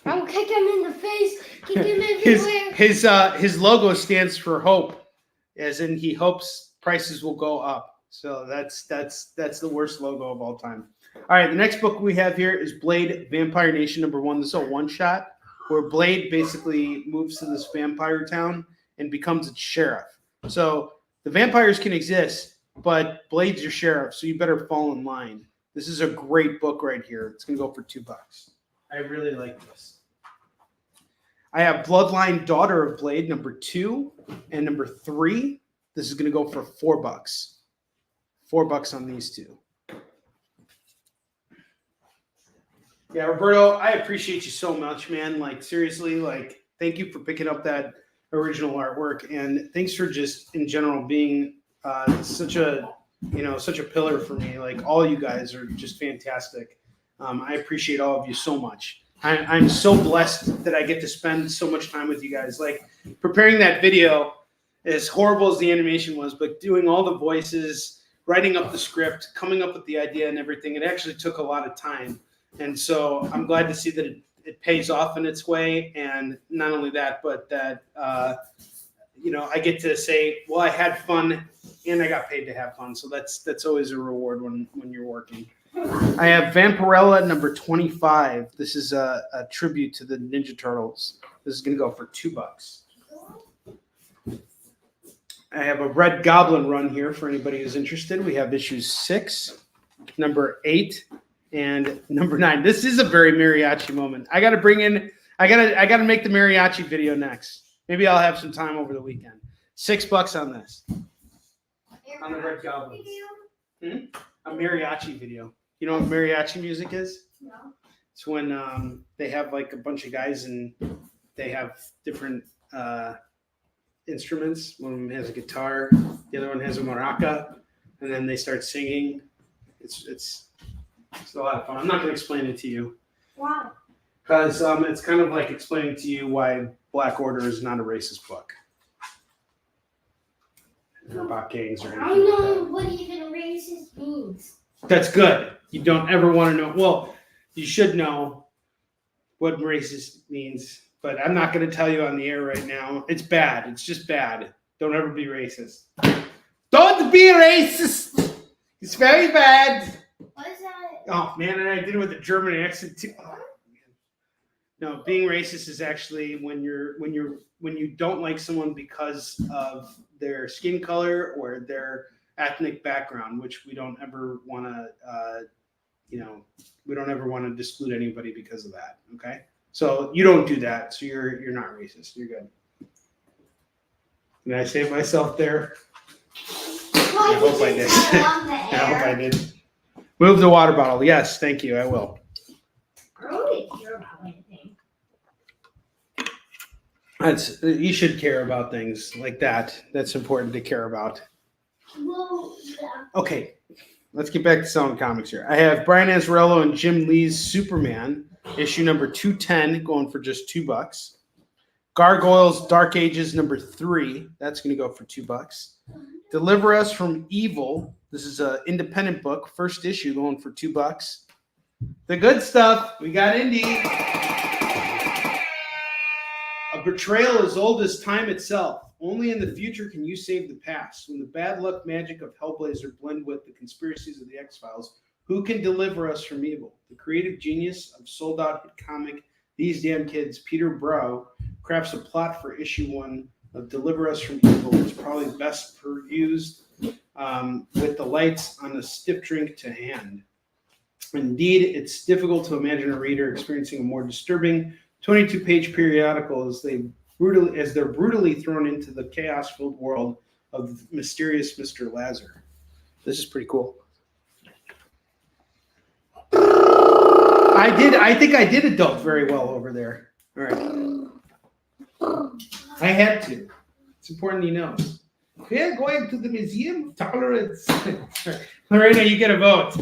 I'll kick him in the face, kick him everywhere. His logo stands for hope, as in he hopes prices will go up. So that's the worst logo of all time. All right, the next book we have here is Blade Vampire Nation #1. This is a one-shot where Blade basically moves to this vampire town and becomes its sheriff. So the vampires can exist, but Blade's your sheriff, so you better fall in line. This is a great book right here. It's going to go for $2. I really like this. I have Bloodline Daughter of Blade #2 and #3. This is going to go for $4. $4 on these two. Yeah, Roberto, I appreciate you so much, man. Like, seriously, like, thank you for picking up that original artwork. And thanks for just, in general, being such a pillar for me. Like, all you guys are just fantastic. I appreciate all of you so much. I'm so blessed that I get to spend so much time with you guys. Like, preparing that video, as horrible as the animation was, but doing all the voices, writing up the script, coming up with the idea and everything, it actually took a lot of time. And so I'm glad to see that it pays off in its way. And not only that, but that, I get to say, well, I had fun and I got paid to have fun. So that's always a reward when you're working. I have Vampirella #25. This is a tribute to the Ninja Turtles. This is going to go for $2. I have a Red Goblin run here for anybody who's interested. We have issues 6, #8, and #9. This is a very mariachi moment. I got to make the mariachi video next. Maybe I'll have some time over the weekend. $6 on this. On the Red Goblins. A mariachi video. You know what mariachi music is? No. It's when they have like a bunch of guys and they have different instruments. One of them has a guitar, the other one has a maraca, and then they start singing. It's a lot of fun. I'm not going to explain it to you. Wow. Because it's kind of like explaining to you why Black Order is not a racist book. Or about gangs or anything. I don't know what even racist means. That's good. You don't ever want to know. Well, you should know what racist means, but I'm not going to tell you on the air right now. It's bad. It's just bad. Don't ever be racist. Don't be racist. It's very bad. What is that? Oh man, and I did it with a German accent too. Oh, no, being racist is actually when you don't like someone because of their skin color or their ethnic background, which we don't ever want to, we don't ever want to exclude anybody because of that. Okay, so you don't do that, so you're not racist. You're good. Did I save myself there? I hope I did. I hope I did. Move the water bottle. Yes, thank you. I will. I don't really care about anything. You should care about things like that. That's important to care about. Well, yeah. Okay, let's get back to selling comics here. I have Brian Azzarello and Jim Lee's Superman, issue #210, going for just $2. Gargoyles Dark Ages #3, that's going to go for $2. Deliver Us from Evil. This is an independent book, first issue, going for $2. The good stuff. We got indie. A betrayal as old as time itself. Only in the future can you save the past. When the bad luck magic of Hellblazer blend with the conspiracies of the X-Files, who can deliver us from evil? The creative genius of sold-out hit comic These Damn Kids, Peter Brow, crafts a plot for issue 1 of Deliver Us from Evil. It's probably best perused with the lights on a stiff drink to hand. Indeed, it's difficult to imagine a reader experiencing a more disturbing 22-page periodical as they're brutally thrown into the chaos-filled world of mysterious Mr. Lazar. This is pretty cool. I think I did adult very well over there. All right. I had to. It's important he knows. We're going to the Museum of Tolerance. Lorena, you get a vote.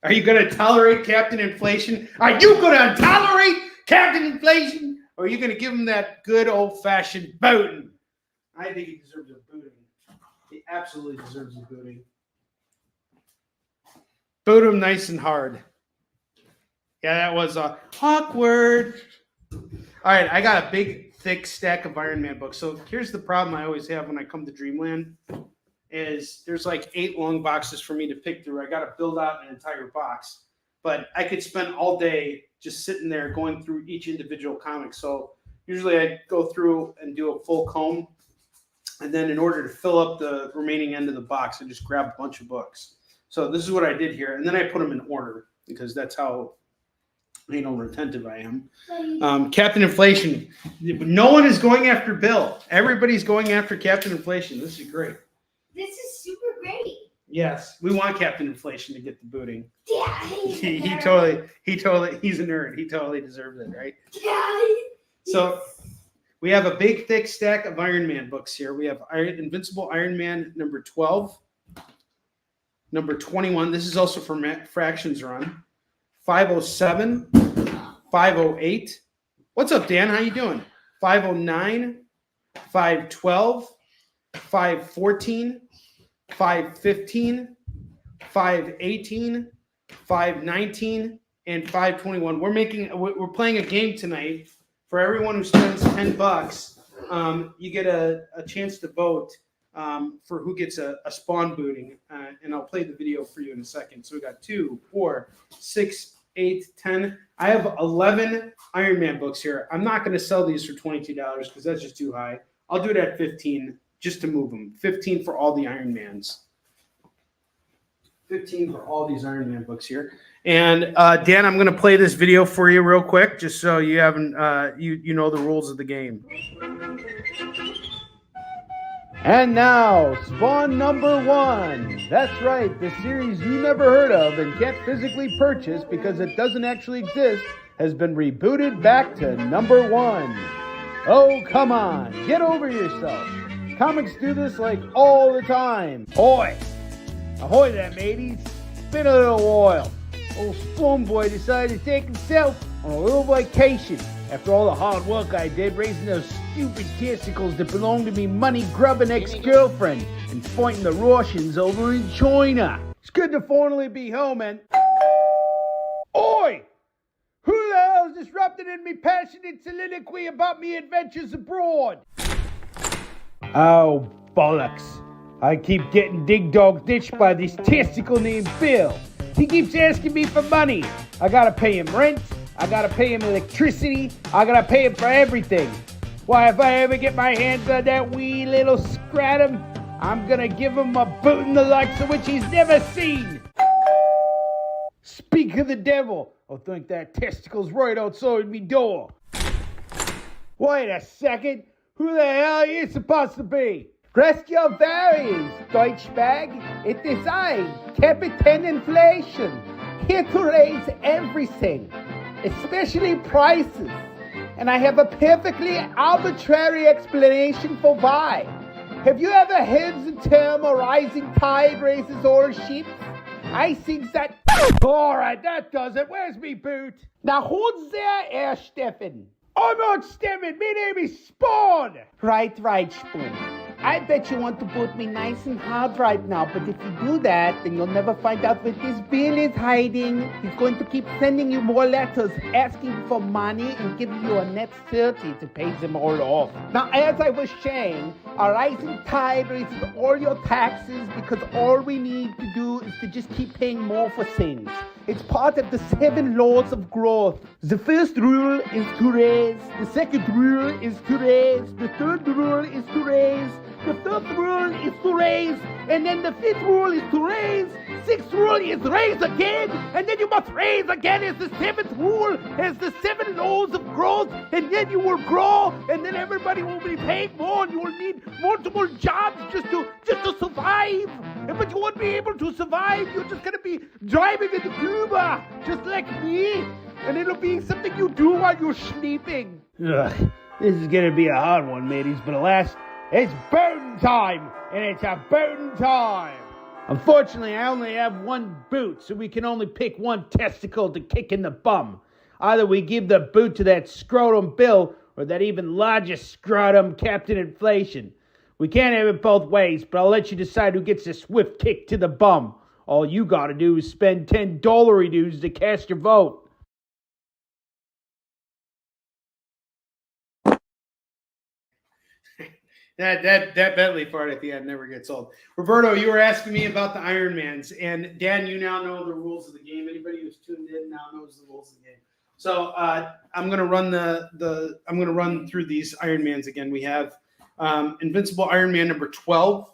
Are you going to tolerate Captain Inflation? Are you going to tolerate Captain Inflation? Or are you going to give him that good old-fashioned booting? I think he deserves a booting. He absolutely deserves a booting. Boot him nice and hard. Yeah, that was awkward. All right, I got a big, thick stack of Iron Man books. So here's the problem I always have when I come to Dreamland is there's like 8 long boxes for me to pick through. I got to build out an entire box. But I could spend all day just sitting there going through each individual comic. So usually I go through and do a full comb. And then in order to fill up the remaining end of the box, I just grab a bunch of books. So this is what I did here. And then I put them in order because that's how retentive I am. Captain Inflation. No one is going after Bill. Everybody's going after Captain Inflation. This is great. This is super great. Yes, we want Captain Inflation to get the booting. Yeah, he's a nerd. He totally deserves it, right? Yeah. So we have a big, thick stack of Iron Man books here. We have Invincible Iron Man number 12, number 21. This is also for Fractions Run. 507, 508. What's up, Dan? How you doing? 509, 512, 514, 515, 518, 519, and 521. We're playing a game tonight. For everyone who spends $10, you get a chance to vote for who gets a Spahwn booting. And I'll play the video for you in a second. So we got 2, 4, 6, 8, 10. I have 11 Iron Man books here. I'm not going to sell these for $22 because that's just too high. I'll do it at 15 just to move them. 15 for all the Iron Mans. 15 for all these Iron Man books here. And Dan, I'm going to play this video for you real quick, just so you haven't you know the rules of the game. And now, Spahwn number 1. That's right, the series you never heard of and can't physically purchase because it doesn't actually exist has been rebooted back to number 1. Oh, come on, get over yourself. Comics do this like all the time. Ahoy! Ahoy there, mateys. It's been a little while. Old Spahwn boy decided to take himself on a little vacation after all the hard work I did raising those stupid testicles that belong to me money-grubbing ex-girlfriend and fighting the Russians over in China. It's good to finally be home and... Oi! Who the hell's disrupted in me passionate soliloquy about me adventures abroad? Oh, bollocks. I keep getting dig-dog ditched by this testicle named Bill. He keeps asking me for money. I gotta pay him rent. I gotta pay him electricity. I gotta pay him for everything. Why, if I ever get my hands on that wee little scratum, I'm gonna give him a booting the likes of which he's never seen. Speak of the devil. I'll think that testicle's right outside me door. Wait a second. Who the hell are you supposed to be? Rest your varies, Deutschbag. It is I, Captain Inflation, here to raise everything, especially prices. And I have a perfectly arbitrary explanation for why. Have you ever heard the term a rising tide raises all ships? I think that... Alright, that does it. Where's me boot? Now who's there, Herr Steffen? I'm not Steffen. My name is Spahwn. Right, Spahn. I bet you want to boot me nice and hard right now, but if you do that, then you'll never find out where this bill is hiding. He's going to keep sending you more letters asking for money and giving you a net 30 to pay them all off. Now, as I was saying, a rising tide raises all your taxes because all we need to do is to just keep paying more for things. It's part of the 7 laws of growth. The first rule is to raise. The second rule is to raise. The third rule is to raise. The fourth rule is to raise. And then the fifth rule is to raise. Sixth rule is raise again. And then you must raise again as the 7th rule, as the 7 laws of growth. And then you will grow. And then everybody will be paid more. And you will need multiple jobs just to survive. But you won't be able to survive. You're just going to be driving in Cuba, just like me. And it'll be something you do while you're sleeping. Ugh, this is gonna be a hard one, mateys, but alas, it's bootin' time, and it's a bootin' time. Unfortunately, I only have 1 boot, so we can only pick 1 testicle to kick in the bum. Either we give the boot to that scrotum Bill, or that even larger scrotum Captain Inflation. We can't have it both ways, but I'll let you decide who gets a swift kick to the bum. All you gotta do is spend $10 dues to cast your vote. That Bentley fart at the end never gets old. Roberto, you were asking me about the Ironmans, and Dan, you now know the rules of the game. Anybody who's tuned in now knows the rules of the game. So I'm gonna run I'm gonna run through these Ironmans again. We have Invincible Ironman number 12,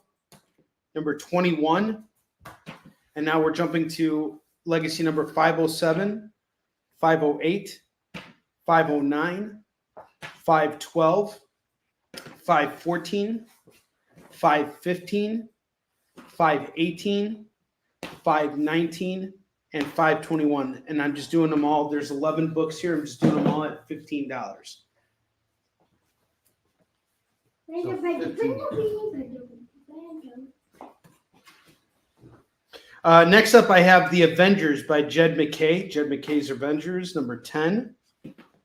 number 21, and now we're jumping to Legacy number 507, 508, 509, 512. 514, 515, 518, 519, and 521. And I'm just doing them all. There's 11 books here. I'm just doing them all at $15. Next up, I have The Avengers by Jed McKay. Jed McKay's Avengers, number 10.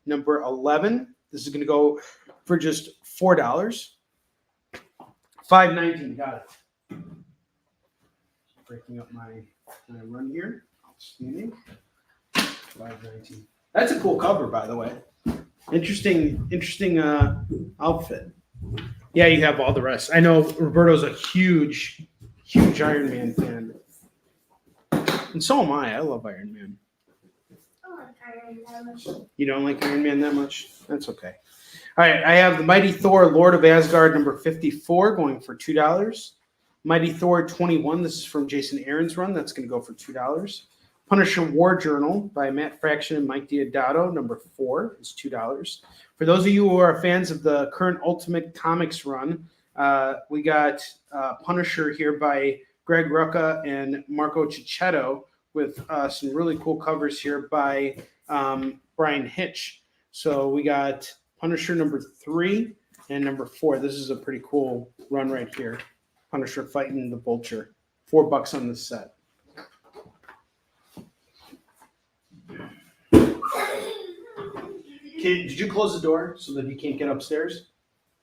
Number 11. This is going to go for just $4. $5.19. Got it. Breaking up my run here. Outstanding. $5.19. That's a cool cover, by the way. Interesting outfit. Yeah, you have all the rest. I know Roberto's a huge Iron Man fan. And so am I. I love Iron Man. I don't like Iron Man that much. You don't like Iron Man that much? That's okay. All right, I have the Mighty Thor, Lord of Asgard, number 54, going for $2. Mighty Thor 21, this is from Jason Aaron's run. That's going to go for $2. Punisher War Journal by Matt Fraction and Mike Diodato, number 4, is $2. For those of you who are fans of the current Ultimate Comics run, we got Punisher here by Greg Rucka and Marco Cicchetto with some really cool covers here by Brian Hitch. So we got Punisher number 3 and number 4. This is a pretty cool run right here. Punisher fighting the Vulture. $4 on this set. Did you close the door so that he can't get upstairs?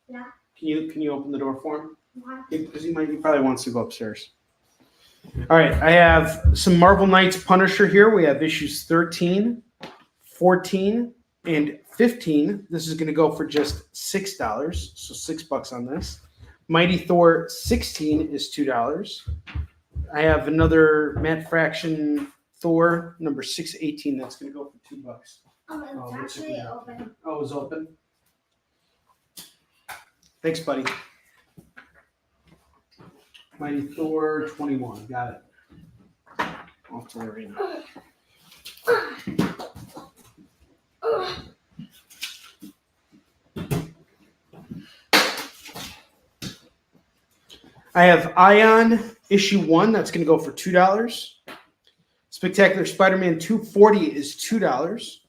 Yeah. Can you open the door for him? Why? Because he probably wants to go upstairs. All right, I have some Marvel Knights Punisher here. We have issues 13, 14, and 15. This is going to go for just $6, so $6 on this. Mighty Thor 16 is $2. I have another Matt Fraction Thor number 618. That's going to go for $2. It's actually open. Oh, it was open. Thanks, buddy. Mighty Thor 21. Got it. Off to the arena. I have Ion issue 1. That's going to go for $2. Spectacular Spider-Man 240 is $2.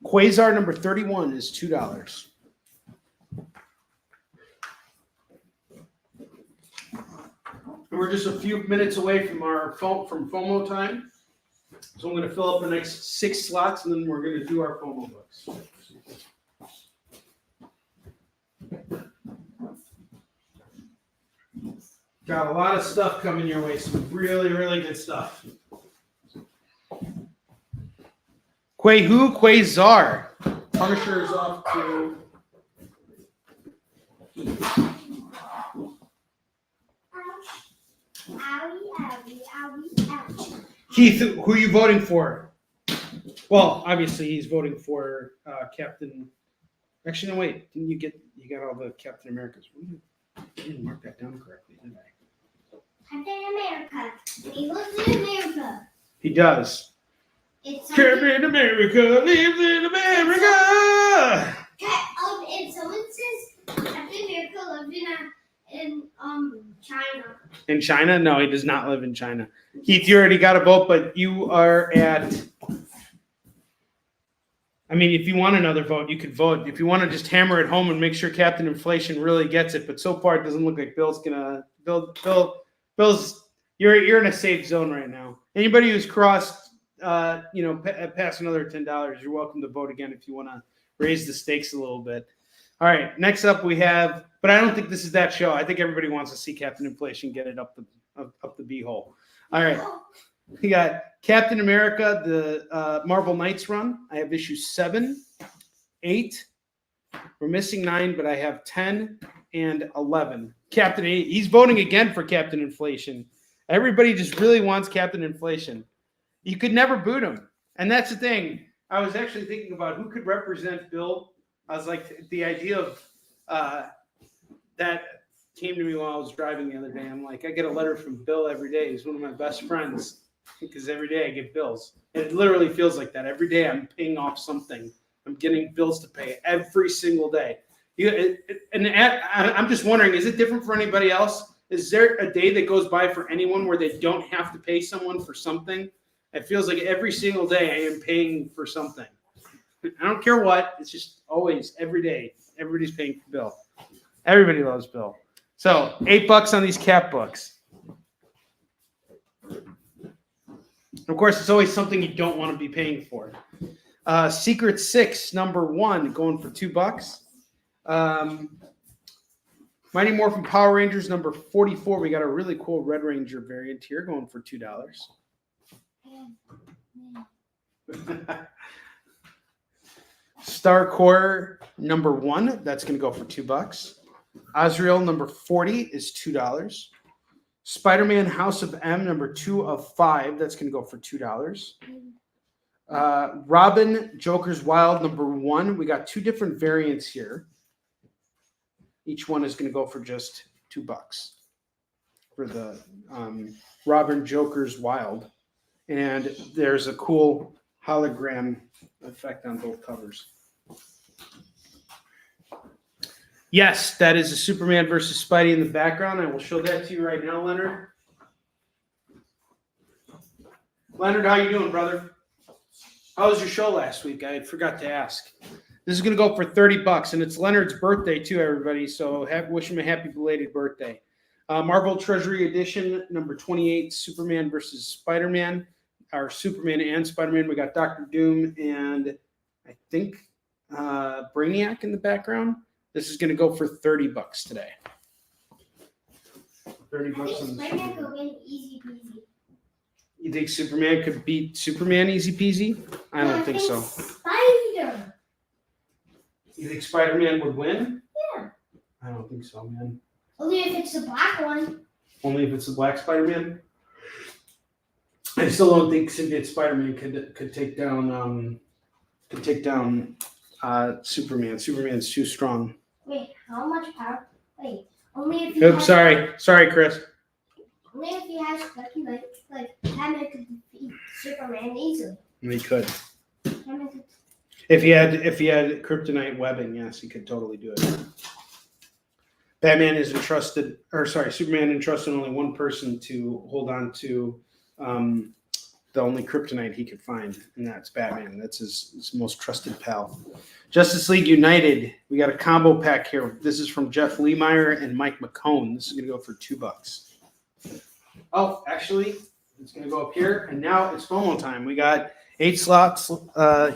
Quasar number 31 is $2. And we're just a few minutes away from FOMO time. So I'm going to fill up the next 6 slots, and then we're going to do our FOMO books. Got a lot of stuff coming your way. Some really, really good stuff. Quasar. Punisher is off to Keith. Who are you voting for? Well, obviously he's voting for Captain. Actually, no, wait. You got all the Captain Americas. I didn't mark that down correctly, did I? Captain America. He lives in America. He does. Captain America lives in America. And someone says Captain America lives in China. In China? No, he does not live in China. Keith, you already got a vote, but you are at. I mean, if you want another vote, you could vote. If you want to just hammer it home and make sure Captain Inflation really gets it, but so far it doesn't look like Bill's gonna. Bill's. You're in a safe zone right now. Anybody who's crossed, past another $10, you're welcome to vote again if you want to raise the stakes a little bit. All right, next up we have, but I don't think this is that show. I think everybody wants to see Captain Inflation get it up the beehole. All right, we got Captain America, the Marvel Knights run. I have issues 7, 8. We're missing 9, but I have 10 and 11. Captain 8, he's voting again for Captain Inflation. Everybody just really wants Captain Inflation. You could never boot him. And that's the thing. I was actually thinking about who could represent Bill. I was like, the idea of that came to me while I was driving the other day. I'm like, I get a letter from Bill every day. He's one of my best friends because every day I get bills. It literally feels like that. Every day I'm paying off something. I'm getting bills to pay every single day. I'm just wondering, is it different for anybody else? Is there a day that goes by for anyone where they don't have to pay someone for something? It feels like every single day I am paying for something. I don't care what. It's just always, every day, everybody's paying for Bill. Everybody loves Bill. So $8 on these Cap books. Of course, it's always something you don't want to be paying for. Secret 6, number 1, going for $2. Mighty Morphin Power Rangers, number 44. We got a really cool Red Ranger variant here, going for $2. Star Core number 1, that's going to go for $2. Azrael number 40 is $2. Spider-Man House of M number 2 of 5, that's going to go for $2. Robin Joker's Wild number 1, we got 2 different variants here. Each one is going to go for just $2 for the Robin Joker's Wild. And there's a cool hologram effect on both covers. Yes, that is a Superman versus Spidey in the background. I will show that to you right now, Leonard. Leonard, how you doing, brother? How was your show last week? I forgot to ask. This is going to go for $30, and it's Leonard's birthday too, everybody. So wish him a happy belated birthday. Marvel Treasury Edition, number 28, Superman versus Spider-Man. Our Superman and Spider-Man. We got Dr. Doom and I think Brainiac in the background. This is going to go for $30 today. $30 on Spider-Man could win easy peasy. You think Superman could beat Superman easy peasy? I don't think so. Spider. You think Spider-Man would win? Yeah. I don't think so, man. Only if it's the black one. Only if it's the black Spider-Man? I still don't think symbiote Spider-Man could take down Superman. Superman's too strong. Wait, how much power? Wait, only if Oops, sorry, Chris. Only if he has kryptonite, like Batman could defeat Superman easily. He could. If he had kryptonite webbing, yes, he could totally do it. Superman entrusted only one person to hold on to the only kryptonite he could find, and that's Batman. That's his most trusted pal. Justice League United, we got a combo pack here. This is from Jeff Lemire and Mike McCone. This is going to go for $2. Oh, actually, it's going to go up here, and now it's FOMO time. We got 8 slots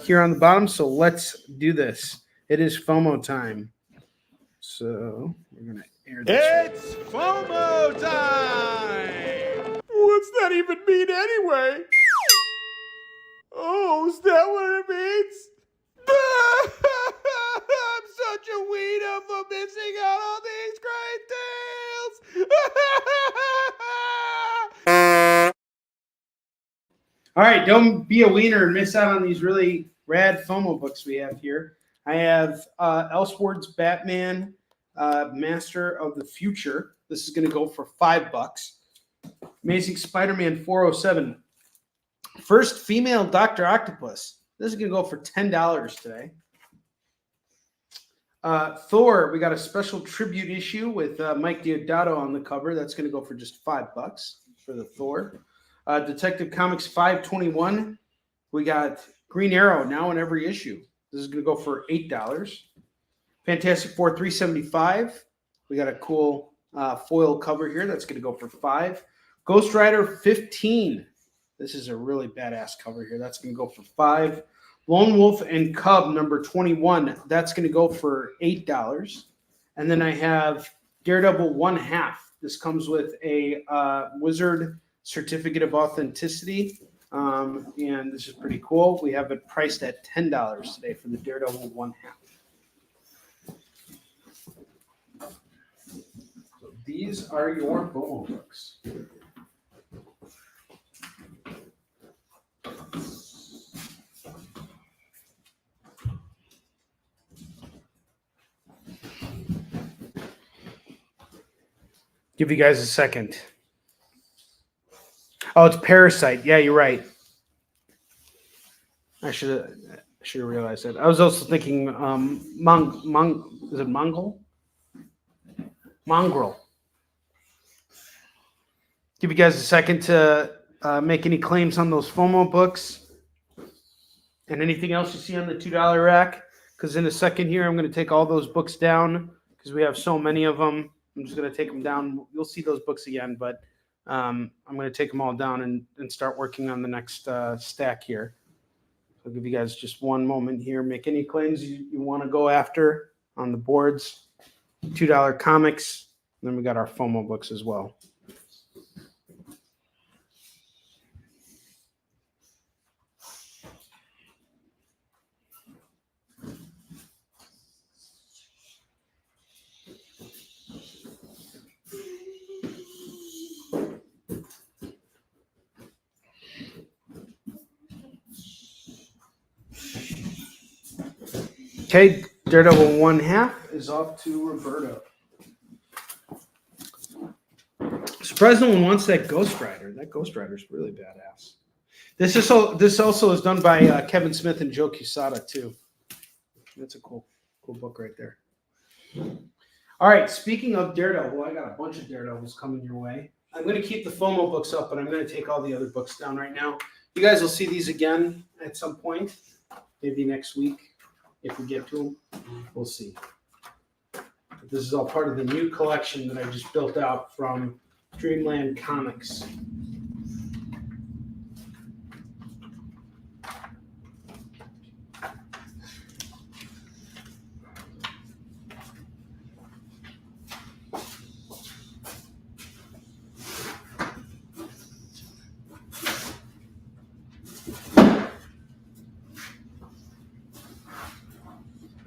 here on the bottom, so let's do this. It is FOMO time. So we're going to air this way. It's FOMO time! What's that even mean anyway? Oh, is that what it means? I'm such a wiener for missing out on these great deals! All right, don't be a wiener and miss out on these really rad FOMO books we have here. I have Elseworlds Batman, Master of the Future. This is going to go for $5. Amazing Spider-Man 407. First Female Dr. Octopus. This is going to go for $10 today. Thor, we got a special tribute issue with Mike Deodato on the cover. That's going to go for just $5 for the Thor. Detective Comics 521. We got Green Arrow now in every issue. This is going to go for $8. Fantastic Four 375. We got a cool foil cover here. That's going to go for $5. Ghost Rider 15. This is a really badass cover here. That's going to go for $5. Lone Wolf and Cub number 21. That's going to go for $8. And then I have Daredevil 1/2. This comes with a Wizard certificate of authenticity. And this is pretty cool. We have it priced at $10 today for the Daredevil 1/2. So these are your FOMO books. Give you guys a second. Oh, it's Parasite. Yeah, you're right. I should have realized that. I was also thinking is it Mongol? Mongrel. Give you guys a second to make any claims on those FOMO books and anything else you see on the $2 rack. Because in a second here, I'm going to take all those books down because we have so many of them. I'm just going to take them down. You'll see those books again, but I'm going to take them all down and start working on the next stack here. I'll give you guys just one moment here. Make any claims you want to go after on the boards. $2 comics. And then we got our FOMO books as well. Okay, Daredevil 1/2 is off to Roberto. Surprised no one wants that Ghost Rider. That Ghost Rider is really badass. This also is done by Kevin Smith and Joe Quesada too. That's a cool book right there. All right, speaking of Daredevil, I got a bunch of Daredevils coming your way. I'm going to keep the FOMO books up, but I'm going to take all the other books down right now. You guys will see these again at some point, maybe next week. If we get to them, we'll see. But this is all part of the new collection that I just built out from Dreamland Comics.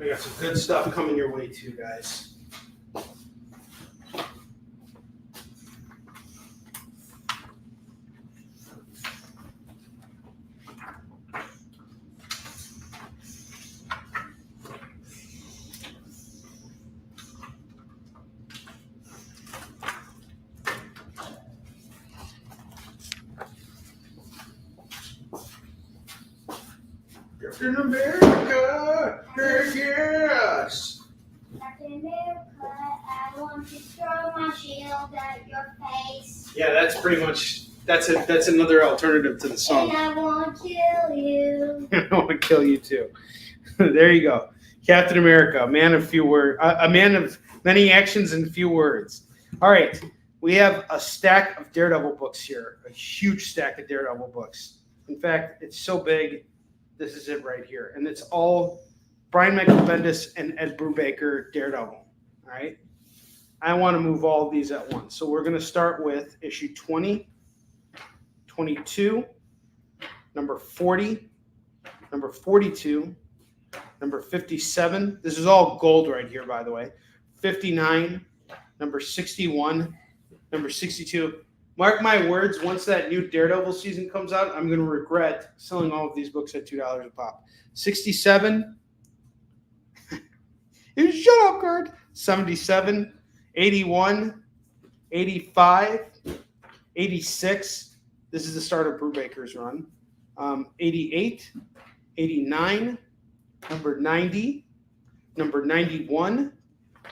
I got some good stuff coming your way too, guys. Captain America, yes. Captain America, I want to throw my shield at your face. Yeah, that's pretty much that's another alternative to the song. And I want to kill you. I want to kill you too. There you go. Captain America, a man of few words, a man of many actions and few words. All right, we have a stack of Daredevil books here, a huge stack of Daredevil books. In fact, it's so big. This is it right here. And it's all Brian Michael Bendis and Ed Brubaker Daredevil. All right. I want to move all of these at once. So we're going to start with issue 20, 22, number 40, number 42, number 57. This is all gold right here, by the way. 59, number 61, number 62. Mark my words, once that new Daredevil season comes out, I'm going to regret selling all of these books at $2 a pop. 67. Shut up, Kurt. 77, 81, 85, 86. This is the start of Brubaker's run. 88, 89, number 90, number 91,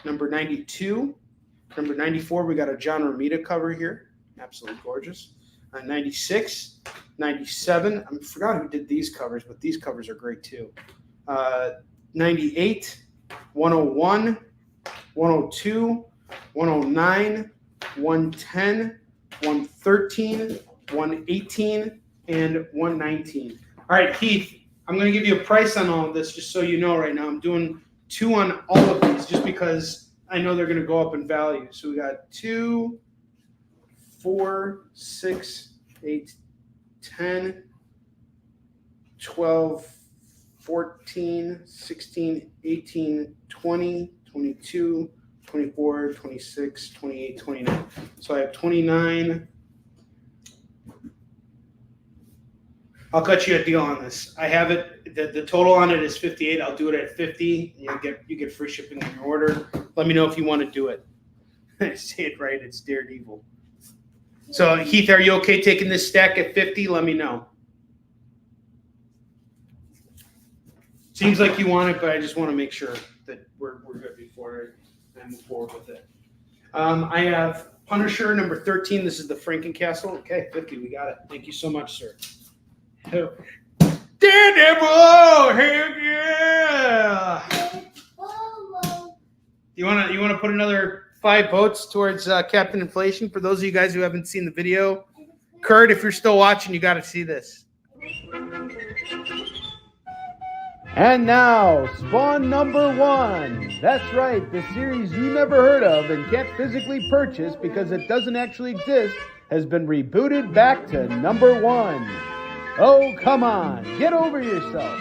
number 92, number 94. We got a John Romita cover here. Absolutely gorgeous. 96, 97. I forgot who did these covers, but these covers are great too. 98, 101, 102, 109, 110, 113, 118, and 119. All right, Keith, I'm going to give you a price on all of this just so you know right now. I'm doing 2 on all of these just because I know they're going to go up in value. So we got 2, 4, 6, 8, 10, 12, 14, 16, 18, 20, 22, 24, 26, 28, 29. So I have 29. I'll cut you a deal on this. I have it. The total on it is 58. I'll do it at 50. You get free shipping on your order. Let me know if you want to do it. Say it right. It's Daredevil. So Heath, are you okay taking this stack at 50? Let me know. Seems like you want it, but I just want to make sure that we're good before I move forward with it. I have Punisher number 13. This is the Frankencastle. Okay, 50. We got it. Thank you so much, sir. Daredevil! Heck yeah! You want to put another 5 votes towards Captain Inflation? For those of you guys who haven't seen the video, Kurt, if you're still watching, you got to see this. And now, Spahwn number 1. That's right, the series you never heard of and can't physically purchase because it doesn't actually exist has been rebooted back to number 1. Oh, come on, get over yourself.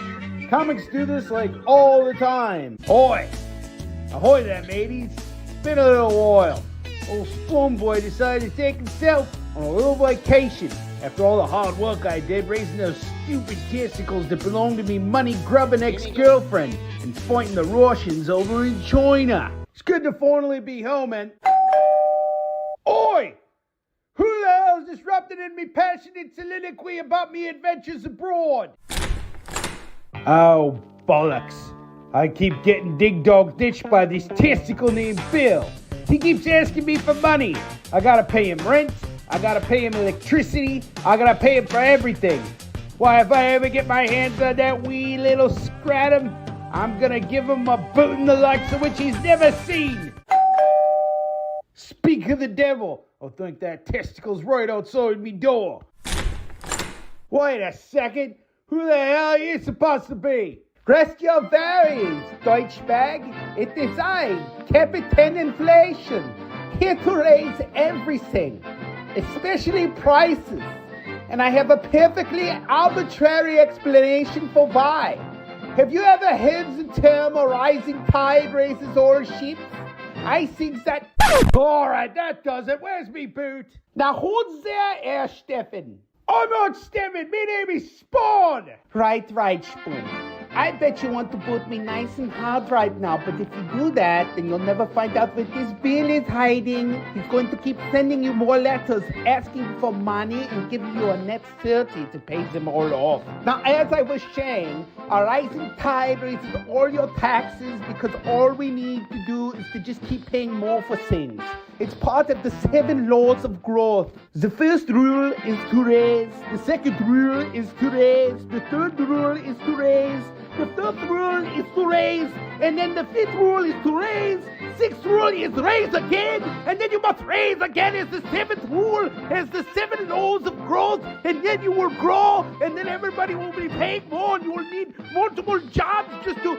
Comics do this like all the time. Ahoy! Ahoy there, mateys. It's been a little while. Old Spoon Boy decided to take himself on a little vacation after all the hard work I did raising those stupid testicles that belong to me money-grubbing ex-girlfriend and fighting the Russians over in China. It's good to finally be home and... Oi! Who the hell's disrupting in me passionate soliloquy about me adventures abroad? Oh, bollocks. I keep getting dig-dog ditched by this testicle named Bill. He keeps asking me for money. I gotta pay him rent. I gotta pay him electricity. I gotta pay him for everything. Why, if I ever get my hands on that wee little scratum, I'm gonna give him a bootin' the likes of which he's never seen. Speak of the devil. I think that testicle's right outside me door. Wait a second. Who the hell are you supposed to be? Rest your varies, Deutschbag. It is I, Captain Inflation, here to raise everything, especially prices. And I have a perfectly arbitrary explanation for why. Have you ever heard the term a rising tide raises all ships? I think that... Alright, that does it. Where's me boot? Now hold there, Herr Steffen. I'm not Steffen. My name is Spahwn. Right, Spoon. I bet you want to put me nice and hard right now, but if you do that, then you'll never find out where this Bill is hiding. He's going to keep sending you more letters asking for money and giving you a net 30 to pay them all off. Now, as I was saying, a rising tide raises all your taxes because all we need to do is to just keep paying more for things. It's part of the 7 laws of growth. The first rule is to raise. The second rule is to raise. The third rule is to raise. The fourth rule is to raise. And then the 5th rule is to raise. 6th rule is raise again. And then you must raise again as the 7th rule, as the 7 laws of growth. And then you will grow. And then everybody will be paying more. And you will need multiple jobs just to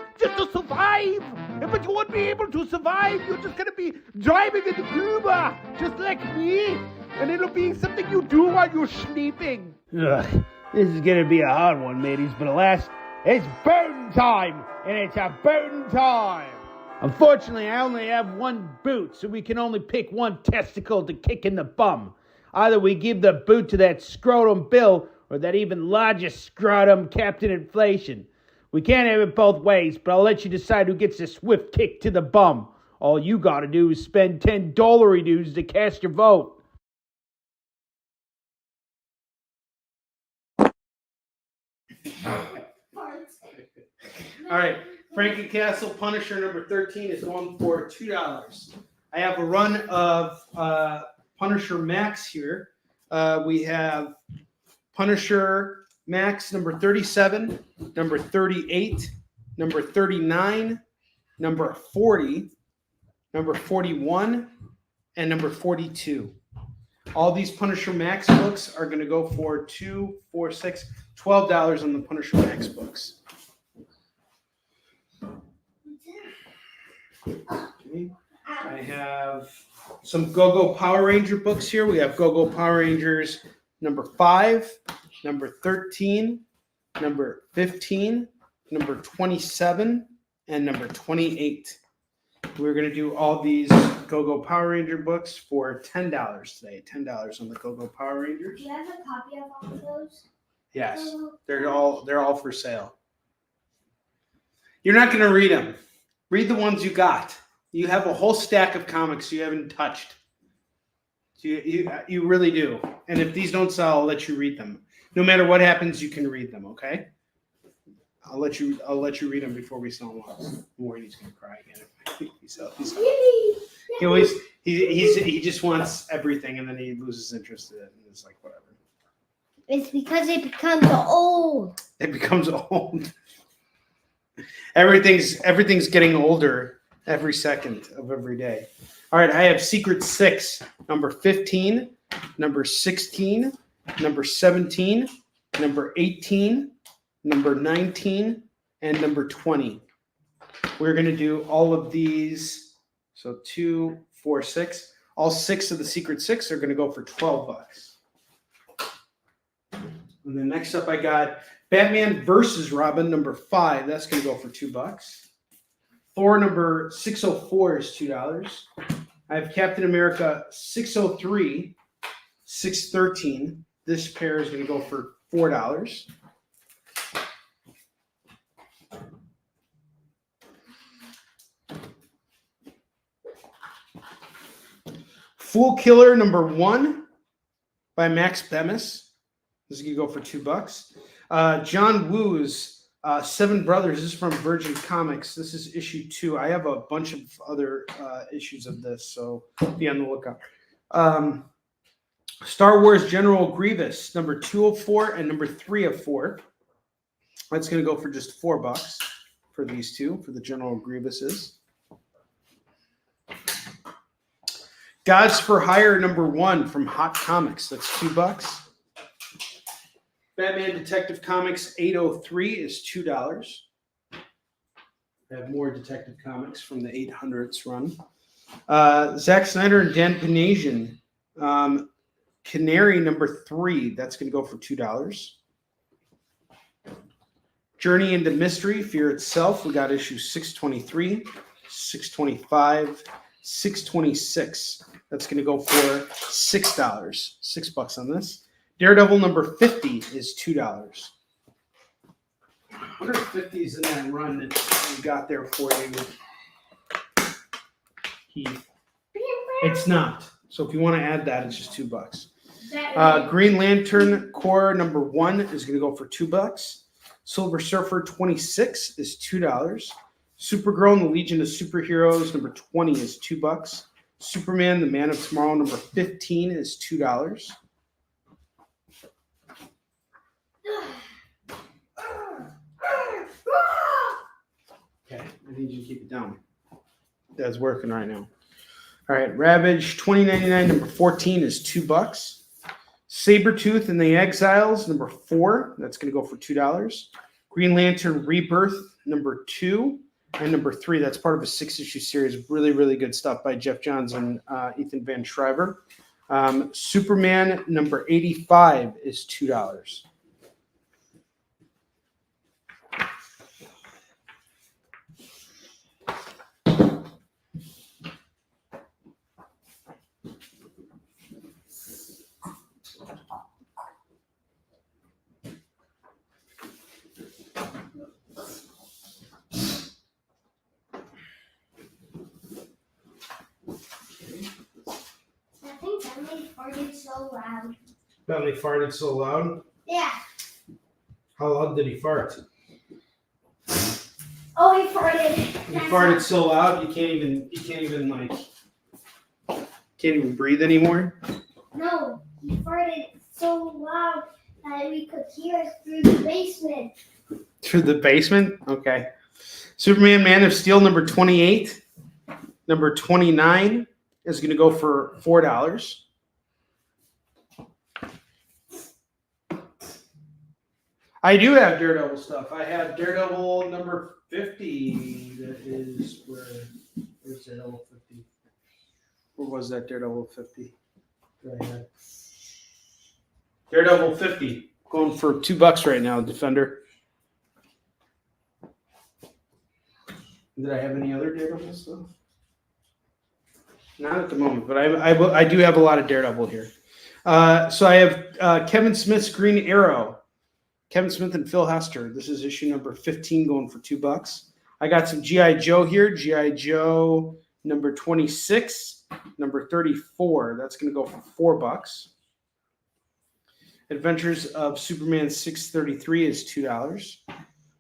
survive. But you won't be able to survive. You're just gonna be driving an Uber, just like me. And it'll be something you do while you're sleeping. Ugh, this is gonna be a hard one, mateys, but alas, it's boot time, and it's a boot time. Unfortunately, I only have one boot, so we can only pick one testicle to kick in the bum. Either we give the boot to that scrotum Bill, or that even larger scrotum Captain Inflation. We can't have it both ways, but I'll let you decide who gets a swift kick to the bum. All you gotta do is spend $10 dues to cast your vote. All right, Frankie Castle Punisher number 13 is going for $2. I have a run of Punisher Max here. We have Punisher Max number 37, number 38, number 39, number 40, number 41, and number 42. All these Punisher Max books are going to go for $12 on the Punisher Max books. Okay. I have some Go-Go Power Ranger books here. We have Go-Go Power Rangers number 5, number 13, number 15, number 27, and number 28. We're going to do all these Go-Go Power Ranger books for $10 today. $10 on the Go-Go Power Rangers. Do you have a copy of all of those? Yes, they're all for sale. You're not going to read them. Read the ones you got. You have a whole stack of comics you haven't touched. You really do. And if these don't sell, I'll let you read them. No matter what happens, you can read them. Okay. I'll let you read them before we sell them off. Warren's gonna cry again. He just wants everything, and then he loses interest in it, and it's like whatever. It's because it becomes old. It becomes old. Everything's getting older every second of every day. All right, I have Secret 6, number 15, number 16, number 17, number 18, number 19, and number 20. We're going to do all of these. So 2, 4, 6. All 6 of the Secret 6 are going to go for $12. And then next up, I got Batman versus Robin number 5. That's going to go for $2. Thor number 604 is $2. I have Captain America 603, 613. This pair is going to go for $4. Fool Killer number 1 by Max Bemis. This is going to go for $2. John Woo's 7 Brothers. This is from Virgin Comics. This is issue 2. I have a bunch of other issues of this, so be on the lookout. Star Wars General Grievous, number 204 and number 304. That's going to go for just $4 for these two, for the General Grievouses. Gods for Hire number 1 from Hot Comics. That's $2. Batman Detective Comics 803 is $2. I have more Detective Comics from the 800s run. Zack Snyder and Dan Panasian. Canary number 3. That's going to go for $2. Journey into Mystery, Fear Itself. We got issue 623, 625, 626. That's going to go for $6. $6 on this. Daredevil number 50 is $2. I wonder if 50 is in that run that we got there for you, Heath. It's not. So if you want to add that, it's just $2. Green Lantern Corps number 1 is going to go for $2. Silver Surfer 26 is $2. Supergirl and the Legion of Superheroes number 20 is $2. Superman, the Man of Tomorrow number 15 is $2. Okay, I need you to keep it down. That's working right now. All right, Ravage 2099 number 14 is $2. Sabretooth and the Exiles number 4. That's going to go for $2. Green Lantern Rebirth number 2. and number 3. That's part of a 6-issue series. Really, really good stuff by Jeff Johns and Ethan Van Schreiber. Superman number 85 is $2. I think Emily farted so loud. Bentley farted so loud? Yeah. How loud did he fart? Oh, he farted. He farted so loud you can't even breathe anymore. No, he farted so loud that we could hear it through the basement. Through the basement? Okay. Superman Man of Steel number 28. Number 29 is going to go for $4. I do have Daredevil stuff. I have Daredevil number 50. That is where's Daredevil 50? Where was that Daredevil 50? That I had? Daredevil 50. Going for $2 right now, Defender. Did I have any other Daredevil stuff? Not at the moment, but I do have a lot of Daredevil here. So I have Kevin Smith's Green Arrow. Kevin Smith and Phil Hester. This is issue number 15 going for $2. I got some G.I. Joe here. G.I. Joe number 26, number 34. That's going to go for $4. Adventures of Superman 633 is $2.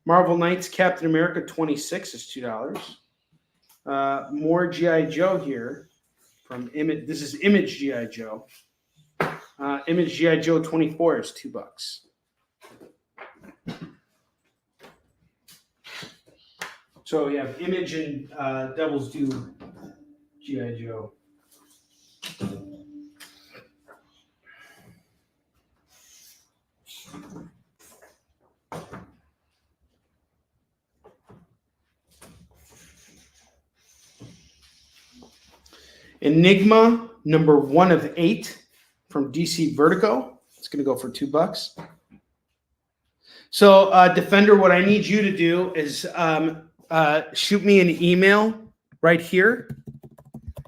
Marvel Knights Captain America 26 is $2. More G.I. Joe here from Image. This is Image G.I. Joe. Image G.I. Joe 24 is $2. So you have Image and Devil's Due G.I. Joe. Enigma number 1 of 8 from DC Vertigo. It's going to go for $2. So, Defender, what I need you to do is shoot me an email right here.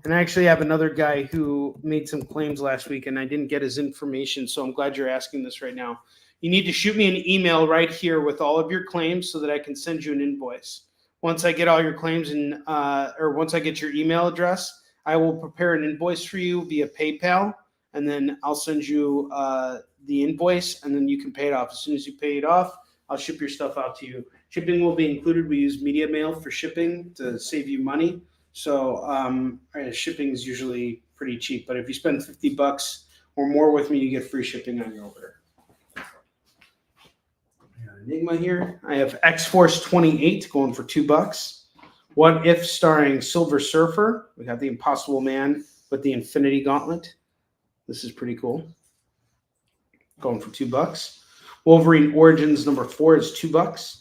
And I actually have another guy who made some claims last week, and I didn't get his information, so I'm glad you're asking this right now. You need to shoot me an email right here with all of your claims so that I can send you an invoice. Once I get all your claims and or once I get your email address, I will prepare an invoice for you via PayPal, and then I'll send you the invoice, and then you can pay it off. As soon as you pay it off, I'll ship your stuff out to you. Shipping will be included. We use media mail for shipping to save you money. So shipping is usually pretty cheap, but if you spend $50 or more with me, you get free shipping on your order. Enigma here. I have X-Force 28 going for $2. What If starring Silver Surfer. We got the Impossible Man with the Infinity Gauntlet. This is pretty cool. Going for $2. Wolverine Origins number 4 is $2.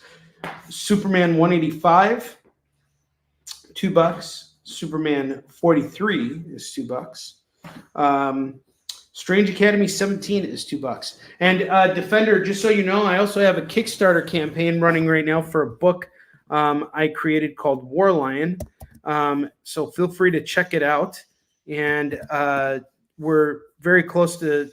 Superman 185, $2. Superman 43 is $2. Strange Academy 17 is $2. And Defender, just so you know, I also have a Kickstarter campaign running right now for a book I created called War Lion. So feel free to check it out. And we're very close to,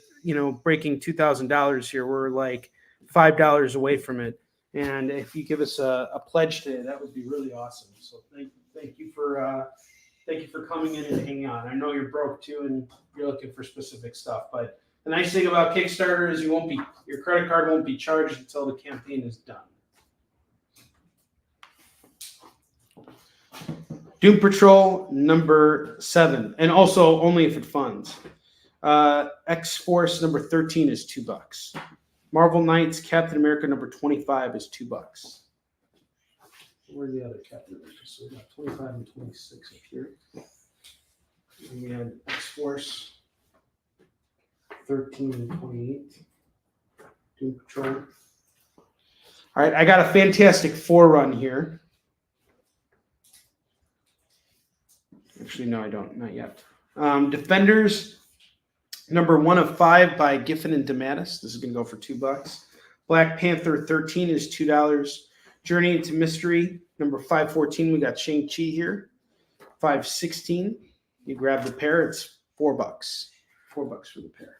breaking $2,000 here. We're like $5 away from it. And if you give us a pledge today, that would be really awesome. So thank you for coming in and hanging on. I know you're broke too, and you're looking for specific stuff. But the nice thing about Kickstarter is your credit card won't be charged until the campaign is done. Doom Patrol number 7, and also only if it funds. X-Force number 13 is $2. Marvel Knights Captain America number 25 is $2. Where are the other Captain America? So we got 25 and 26 up here. And we had X-Force 13 and 28. Doom Patrol. All right, I got a Fantastic Four run here. Actually, no, I don't. Not yet. Defenders, number 1 of 5 by Giffen and DeMatteis. This is going to go for $2. Black Panther 13 is $2. Journey into Mystery, number 514. We got Shang-Chi here. 516. You grab the pair, it's $4. $4 for the pair.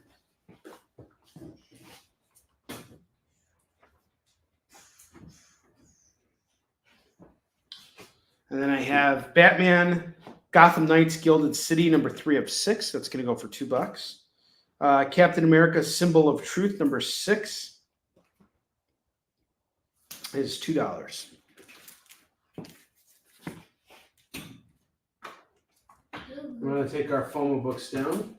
And then I have Batman, Gotham Knights, Gilded City, number 3 of 6. That's going to go for $2. Captain America, Symbol of Truth, number 6 is $2. I'm going to take our FOMO books down.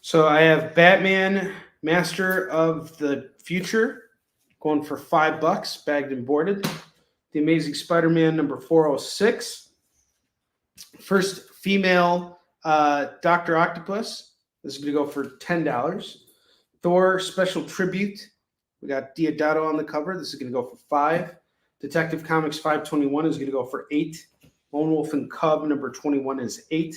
So I have Batman, Master of the Future, going for $5, bagged and boarded. The Amazing Spider-Man, number 406. First female Dr. Octopus. This is going to go for $10. Thor Special Tribute. We got Diodato on the cover. This is going to go for $5. Detective Comics 521 is going to go for $8. Lone Wolf and Cub, number 21 is $8.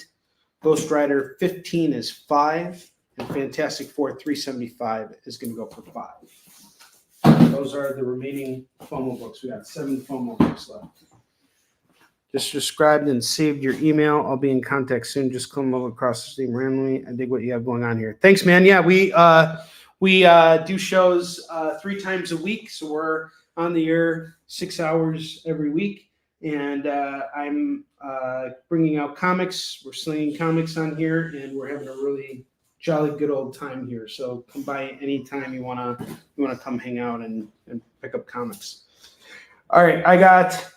Ghost Rider 15 is $5. And Fantastic Four 375 is going to go for $5. Those are the remaining FOMO books. We got 7 FOMO books left. Just subscribed and saved your email. I'll be in contact soon. Just come over across the stream randomly. I dig what you have going on here. Thanks, man. Yeah, we do shows 3 times a week, so we're on the air 6 hours every week. And I'm bringing out comics. We're slinging comics on here, and we're having a really jolly good old time here. So come by anytime you wanna come hang out and pick up comics. All right, I got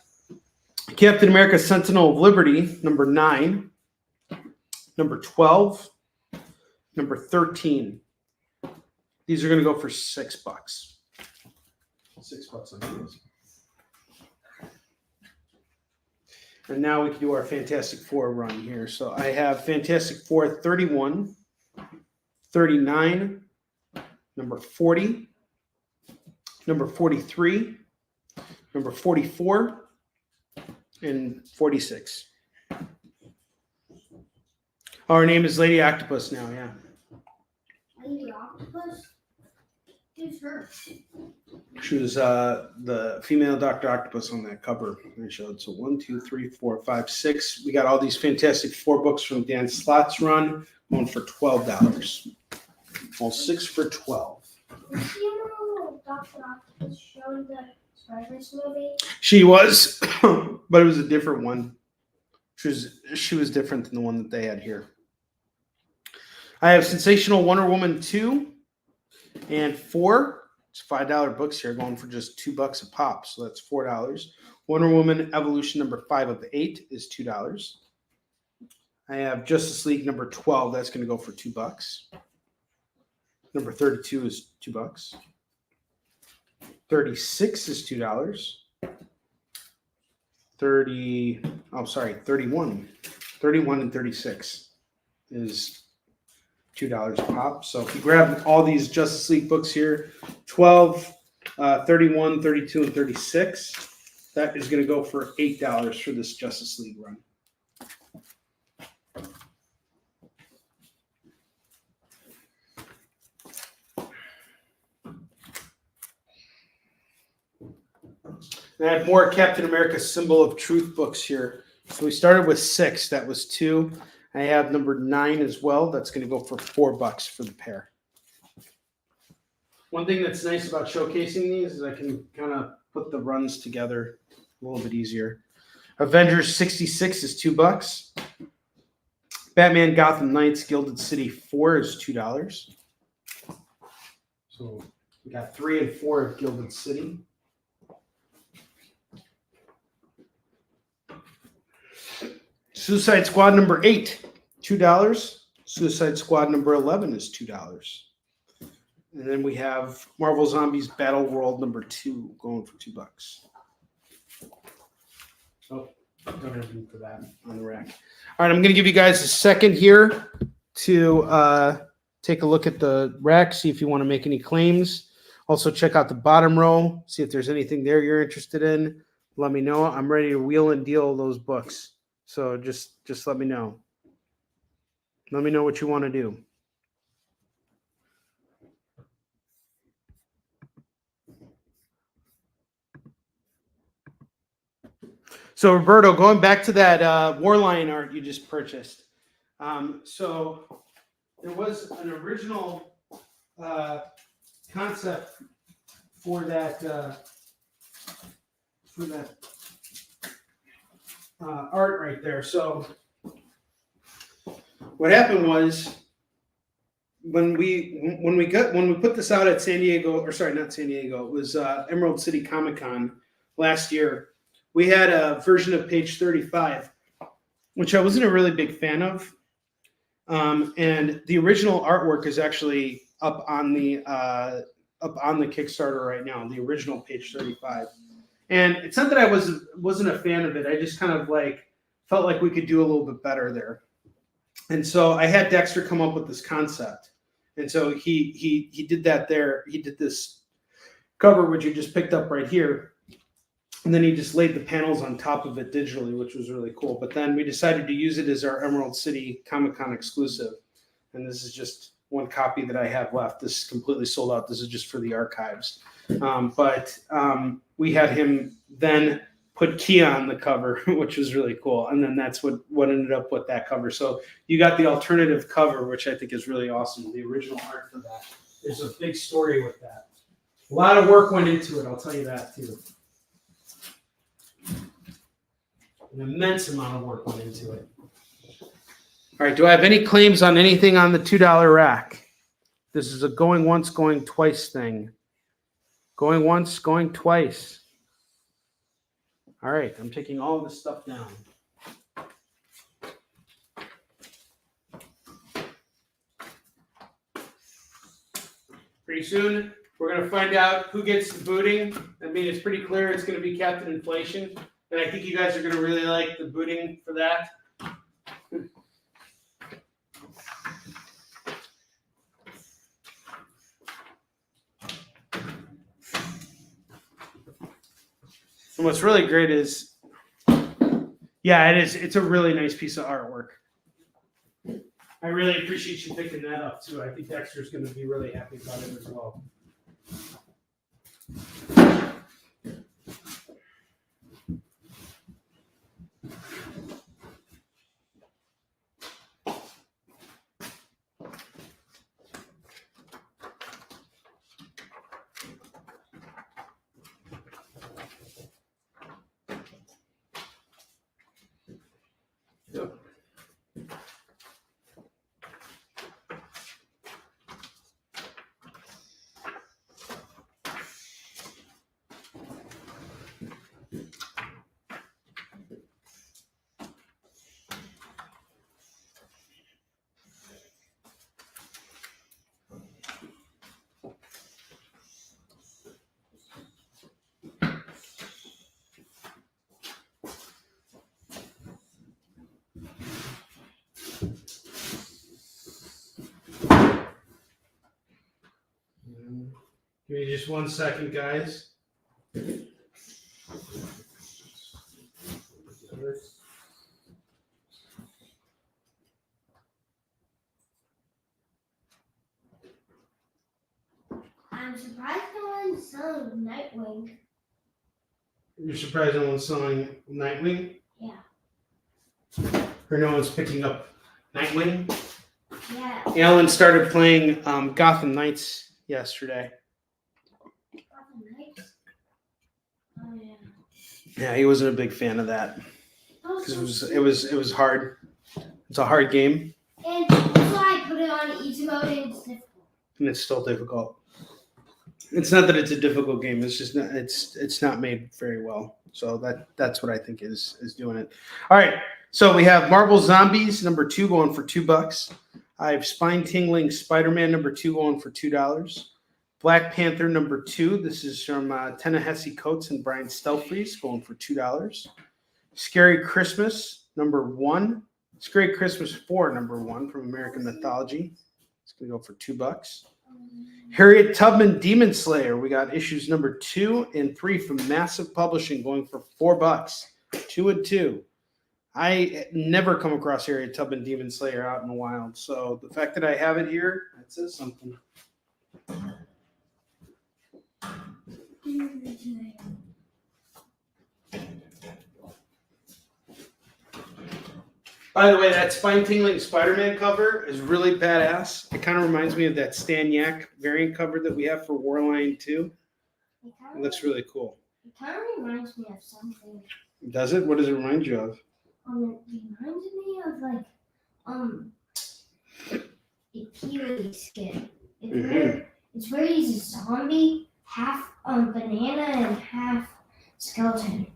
Captain America Sentinel of Liberty, number 9, number 12, number 13. These are gonna go for $6. $6 on these. And now we can do our Fantastic Four run here. So I have Fantastic Four 31, 39, number 40, number 43, number 44, and 46. Our name is Lady Octopus now, yeah. Lady Octopus? Who's her? She was the female Dr. Octopus on that cover I showed. So 1, 2, 3, 4, 5, 6. We got all these Fantastic Four books from Dan Slott's run, going for $12. All 6 for $12. Was she in the little Dr. Octopus show in the Spider-Verse movie? She was, but it was a different one. She was different than the one that they had here. I have Sensational Wonder Woman 2 and 4. It's $5 books here, going for just $2 a pop. So that's $4. Wonder Woman Evolution number 5 of 8 is $2. I have Justice League number 12. That's going to go for $2. Number 32 is $2. 36 is $2. 31. 31 and 36 is $2 a pop. So if you grab all these Justice League books here, 12, 31, 32, and 36, that is going to go for $8 for this Justice League run. And I have more Captain America Symbol of Truth books here. So we started with 6. That was 2. I have number 9 as well. That's going to go for $4 for the pair. One thing that's nice about showcasing these is I can kind of put the runs together a little bit easier. Avengers 66 is $2. Batman Gotham Knights Gilded City 4 is $2. So we got 3 and 4 of Gilded City. Suicide Squad number 8, $2. Suicide Squad number 11 is $2. And then we have Marvel Zombies Battle World number 2 going for $2. Oh, don't have room for that on the rack. All right, I'm going to give you guys a second here to take a look at the rack, see if you want to make any claims. Also, check out the bottom row. See if there's anything there you're interested in. Let me know. I'm ready to wheel and deal those books. So just let me know. Let me know what you want to do. So, Roberto, going back to that Warlion art you just purchased. So there was an original concept for that art right there. So what happened was when we put this out at San Diego, or sorry, not San Diego, it was Emerald City Comic Con last year. We had a version of page 35, which I wasn't a really big fan of. And the original artwork is actually up on the Kickstarter right now, the original page 35. And it's not that I wasn't a fan of it. I just kind of like felt like we could do a little bit better there. And so I had Dexter come up with this concept. And so he did that there. He did this cover, which you just picked up right here. And then he just laid the panels on top of it digitally, which was really cool. But then we decided to use it as our Emerald City Comic-Con exclusive. And this is just one copy that I have left. This is completely sold out. This is just for the archives. But we had him then put Kia on the cover, which was really cool. And then that's what ended up with that cover. So you got the alternative cover, which I think is really awesome. The original art for that. There's a big story with that. A lot of work went into it, I'll tell you that too. An immense amount of work went into it. All right, do I have any claims on anything on the $2 rack? This is a going once, going twice thing. Going once, going twice. All right, I'm taking all this stuff down. Pretty soon, we're going to find out who gets the booting. I mean, it's pretty clear it's going to be Captain Inflation. And I think you guys are going to really like the booting for that. And what's really great is, yeah, it is. It's a really nice piece of artwork. I really appreciate you picking that up too. I think Dexter's going to be really happy about it as well. Yep. Give me just 1 second, guys. I'm surprised no one's selling Nightwing. You're surprised no one's selling Nightwing? Yeah. Or no one's picking up Nightwing? Yeah. Alan started playing Gotham Knights yesterday. Gotham Knights? Oh yeah. Yeah, he wasn't a big fan of that because it was hard. It's a hard game, And that's why I put it on easy mode and it's difficult. and it's still difficult. It's not that it's a difficult game. It's just not. It's not made very well. So that's what I think is doing it. All right. So we have Marvel Zombies #2 going for $2. I have Spine Tingling Spider-Man #2 going for $2. Black Panther #2. This is from Ta-Nehisi Coates and Brian Stelfreeze going for $2. Scary Christmas #1. Scary Christmas 4 #1 from American Mythology. It's going to go for $2. Harriet Tubman Demon Slayer. We got issues number 2 and 3 from Massive Publishing going for $4. 2 and 2. I never come across Harriet Tubman Demon Slayer out in the wild. So the fact that I have it here, that says something. By the way, that spine-tingling Spider-Man cover is really badass. It kind of reminds me of that Stan Yak variant cover that we have for Warline 2. It looks really cool. It kind of reminds me of something. Does it? What does it remind you of? It reminds me of like a Pee-wee skit. It's where he's a zombie, half banana and half skeleton.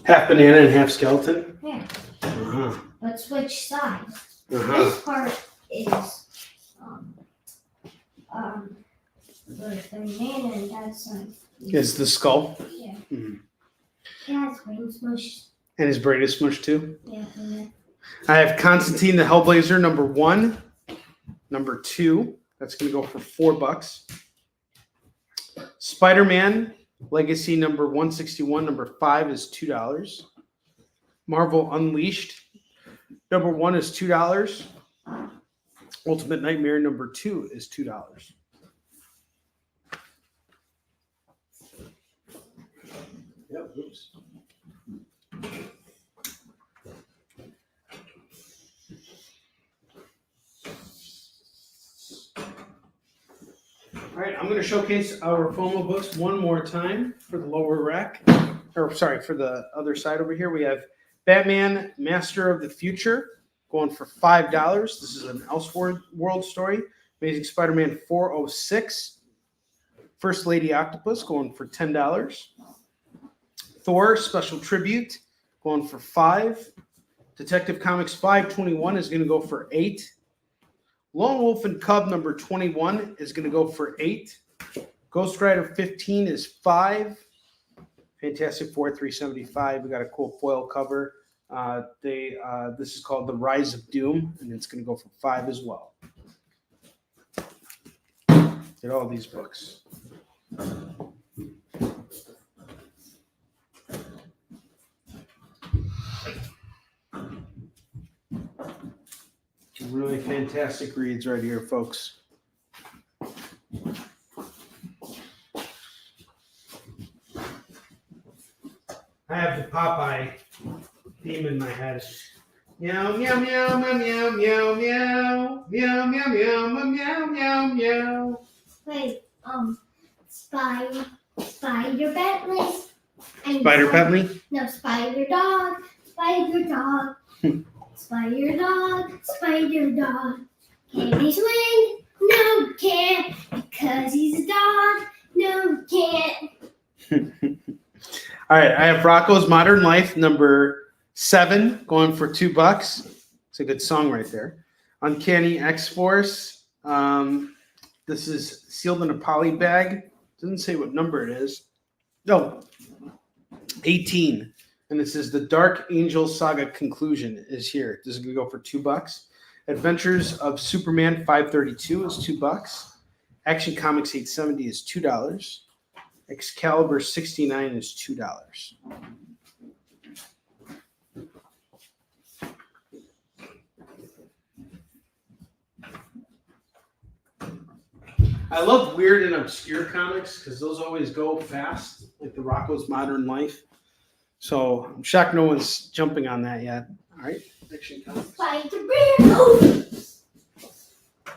Half banana and half skeleton? Yeah. Uh-huh. But switch sides. Uh-huh. This part is the banana and that side Is the skull? Yeah. Mm-hmm. It has brain smush. And his brain is smushed too? Yeah. I have Constantine the Hellblazer number 1, number 2. That's going to go for $4. Spider-Man Legacy number 161, number 5 is $2. Marvel Unleashed number 1 is $2. Ultimate Nightmare number 2 is $2. Yep, oops. All right, I'm going to showcase our FOMO books one more time for the lower rack. Or sorry, for the other side over here. We have Batman Master of the Future going for $5. This is an Elseworld story. Amazing Spider-Man 406. First Lady Octopus going for $10. Thor Special Tribute going for $5. Detective Comics 521 is going to go for $8. Lone Wolf and Cub number 21 is going to go for $8. Ghost Rider 15 is $5. Fantastic Four 375. We got a cool foil cover. This is called The Rise of Doom, and it's going to go for $5 as well. Get all these books. Really fantastic reads right here, folks. I have the Popeye theme in my head. Meow, meow, meow, meow, meow, meow, meow, meow, meow, meow, meow, meow, meow. Wait, Spider Bentley. Spider Bentley? No, Spider Dog. Spider Dog. Spider Dog. Can he swing? No, can't. Because he's a dog. No, can't. All right, I have Rocco's Modern Life number 7 going for $2. It's a good song right there. Uncanny X-Force. This is sealed in a poly bag. Doesn't say what number it is. No, 18. And this is the Dark Angel Saga Conclusion is here. This is going to go for $2. Adventures of Superman 532 is $2. Action Comics 870 is $2. Excalibur 69 is $2. I love weird and obscure comics because those always go fast, like the Rocco's Modern Life. So I'm shocked no one's jumping on that yet. All right, Action Comics. Spider-Man, oof.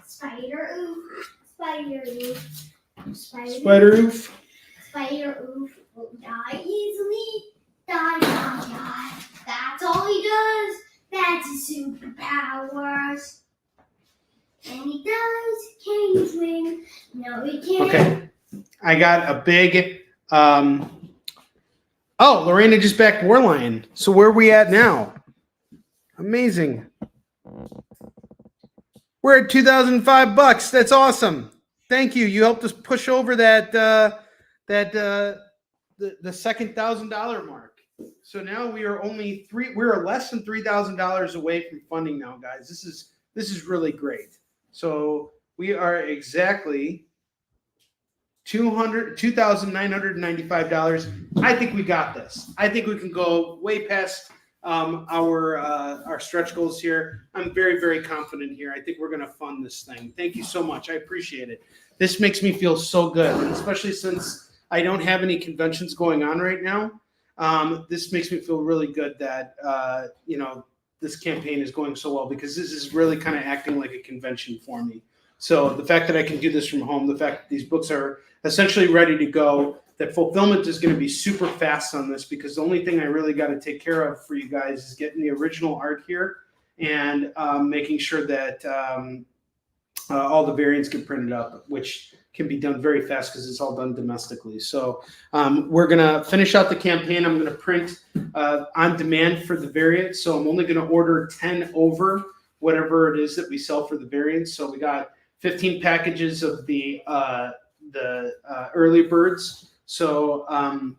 Spider oof. Spider oof. Spider Oof. Spider oof will die easily. Die. That's all he does. That's his superpowers. And he does. Can he swing? No, he can't. Okay, I got a big. Oh, Lorena just backed Warline. So where are we at now? Amazing. We're at $2,005. That's awesome. Thank you. You helped us push over the second $1,000 mark. So now we are we're less than $3,000 away from funding now, guys. This is really great. So we are exactly $2,995. I think we got this. I think we can go way past our stretch goals here. I'm very, very confident here. I think we're going to fund this thing. Thank you so much. I appreciate it. This makes me feel so good, especially since I don't have any conventions going on right now. This makes me feel really good that, this campaign is going so well, because this is really kind of acting like a convention for me. So the fact that I can do this from home, the fact that these books are essentially ready to go, that fulfillment is going to be super fast on this, because the only thing I really got to take care of for you guys is getting the original art here and making sure that all the variants get printed up, which can be done very fast because it's all done domestically. So we're going to finish out the campaign. I'm going to print on demand for the variants. So I'm only going to order 10 over whatever it is that we sell for the variants. So we got 15 packages of the early birds. So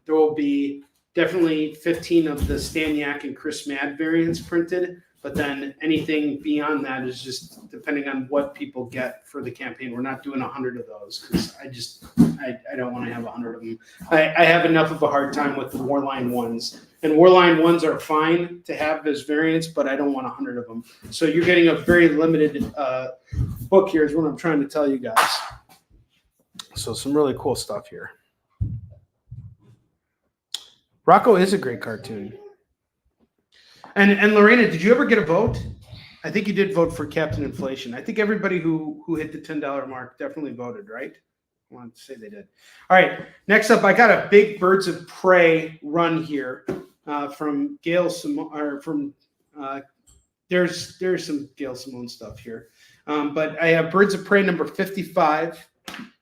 there will be definitely 15 of the Staniak and Chris Mad variants printed. But then anything beyond that is just depending on what people get for the campaign. We're not doing 100 of those because I don't want to have 100 of them. I have enough of a hard time with the Warline ones. And Warline ones are fine to have as variants, but I don't want 100 of them. So you're getting a very limited book here is what I'm trying to tell you guys. So some really cool stuff here. Rocco is a great cartoon. And Lorena, did you ever get a vote? I think you did vote for Captain Inflation. I think everybody who hit the $10 mark definitely voted, right? I wanted to say they did. All right, next up, I got a big Birds of Prey run here from Gail Simone, or from there's some Gail Simone stuff here, but I have Birds of Prey number 55,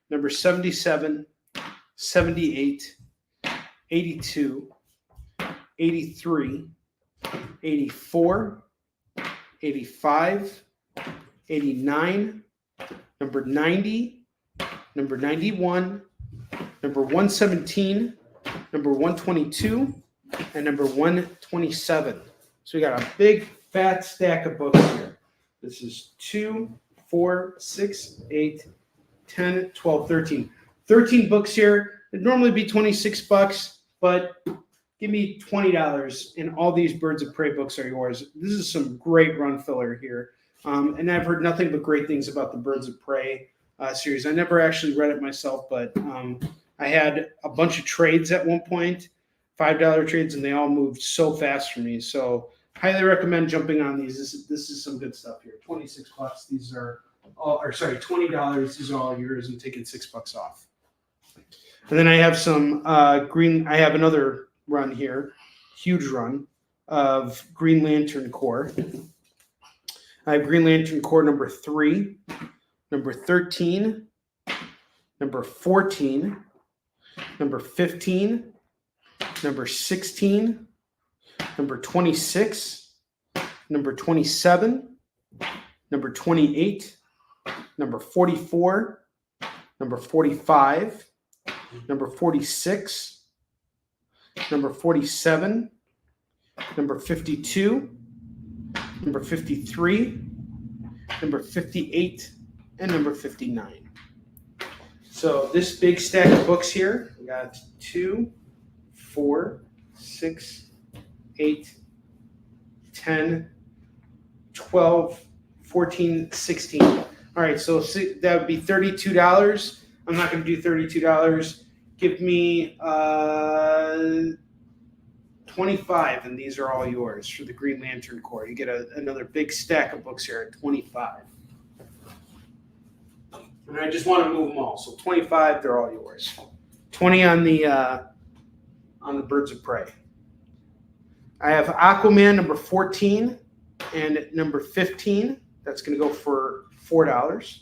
number 77, 78, 82, 83. 84, 85, 89, number 90, number 91, number 117, number 122, and number 127. So we got a big fat stack of books here. This is 2, 4, 6, 8, 10, 12, 13. 13 books here. It'd normally be $26, but give me $20 and all these Birds of Prey books are yours. This is some great run filler here. And I've heard nothing but great things about the Birds of Prey series. I never actually read it myself, but I had a bunch of trades at one point, $5 trades, and they all moved so fast for me. So highly recommend jumping on these. This is some good stuff here. $26. These are all, or sorry, $20. These are all yours and taking $6 off. And then I have some green. I have another run here, huge run of Green Lantern Corps. I have Green Lantern Corps number 3, number 13, number 14, number 15, number 16, number 26, number 27, number 28, number 44, number 45, number 46, number 47, number 52, number 53, number 58, and number 59. So this big stack of books here, we got 2, 4, 6, 8, 10, 12, 14, 16. All right, so that would be $32. I'm not going to do $32. Give me 25, and these are all yours for the Green Lantern Corps. You get another big stack of books here at 25. And I just want to move them all. So 25, they're all yours. 20 on the Birds of Prey. I have Aquaman number 14 and number 15. That's going to go for $4.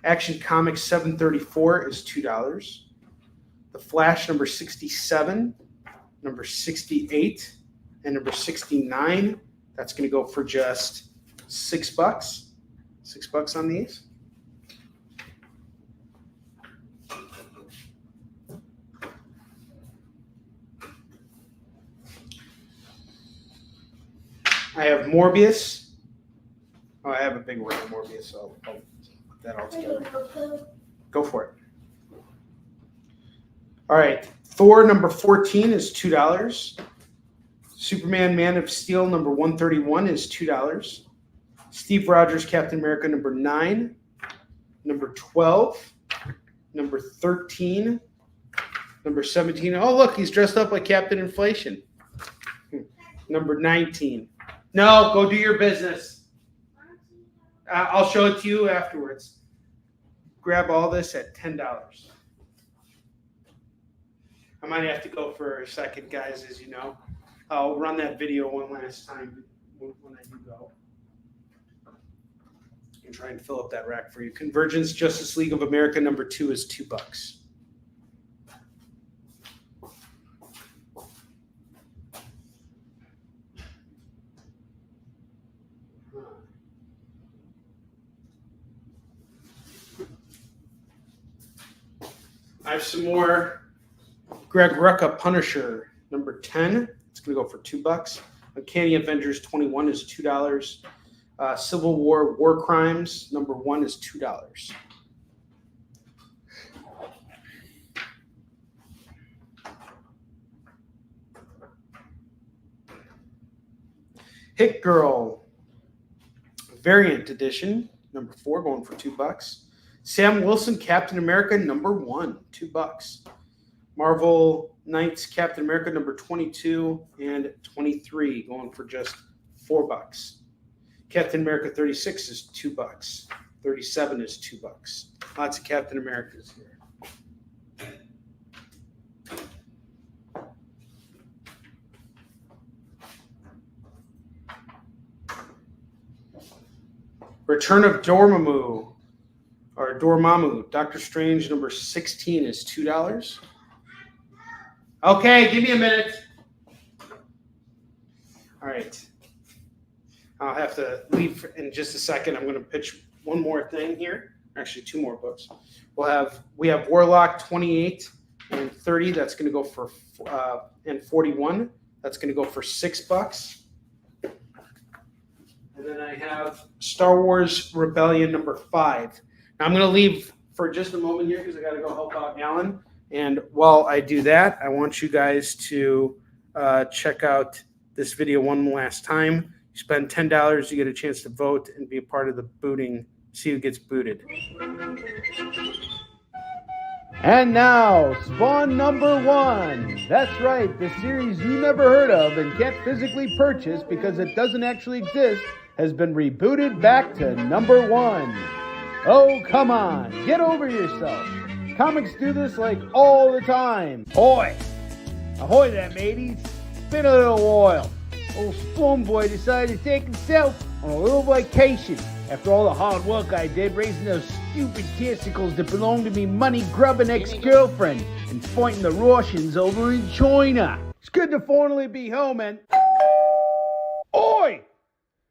Action Comics 734 is $2. The Flash number 67, number 68, and number 69. That's going to go for just $6. $6 on these. I have Morbius. Oh, I have a big one of Morbius, so I'll put that all together. Go for it. All right. Thor number 14 is $2. Superman Man of Steel number 131 is $2. Steve Rogers Captain America number 9. Number 12. Number 13. Number 17. Oh, look, he's dressed up like Captain Inflation. Number 19. No, go do your business. I'll show it to you afterwards. Grab all this at $10. I might have to go for a second, guys, as you know. I'll run that video one last time when I do go. And try and fill up that rack for you. Convergence Justice League of America number 2 is $2. I have some more Greg Rucka Punisher number 10. It's going to go for $2. Uncanny Avengers 21 is $2. Civil War War Crimes number 1 is $2. Hit Girl Variant Edition number 4 going for $2. Sam Wilson Captain America number 1, $2. Marvel Knights Captain America number 22 and 23 going for just $4. Captain America 36 is $2. 37 is $2. Lots of Captain Americas here. Return of Dormammu, or Dormammu. Doctor Strange number 16 is $2. Okay, give me a minute. All right. I'll have to leave in just a second. I'm going to pitch one more thing here. Actually, 2 more books. We have Warlock 28 and 30. That's going to go for and 41. That's going to go for $6. And then I have Star Wars Rebellion number 5. Now I'm going to leave for just a moment here because I got to go help out Alan. And while I do that, I want you guys to check out this video one last time. You spend $10, you get a chance to vote and be a part of the booting. See who gets booted. And now, Spahwn number 1. That's right, the series you never heard of and can't physically purchase because it doesn't actually exist has been rebooted back to number 1. Oh, come on, get over yourself. Comics do this like all the time. Ahoy! Ahoy there, mateys. It's been a little while. Old Spoon Boy decided to take himself on a little vacation after all the hard work I did raising those stupid testicles that belong to me money-grubbing ex-girlfriend and fighting the Russians over in China. It's good to finally be home, and... Oi!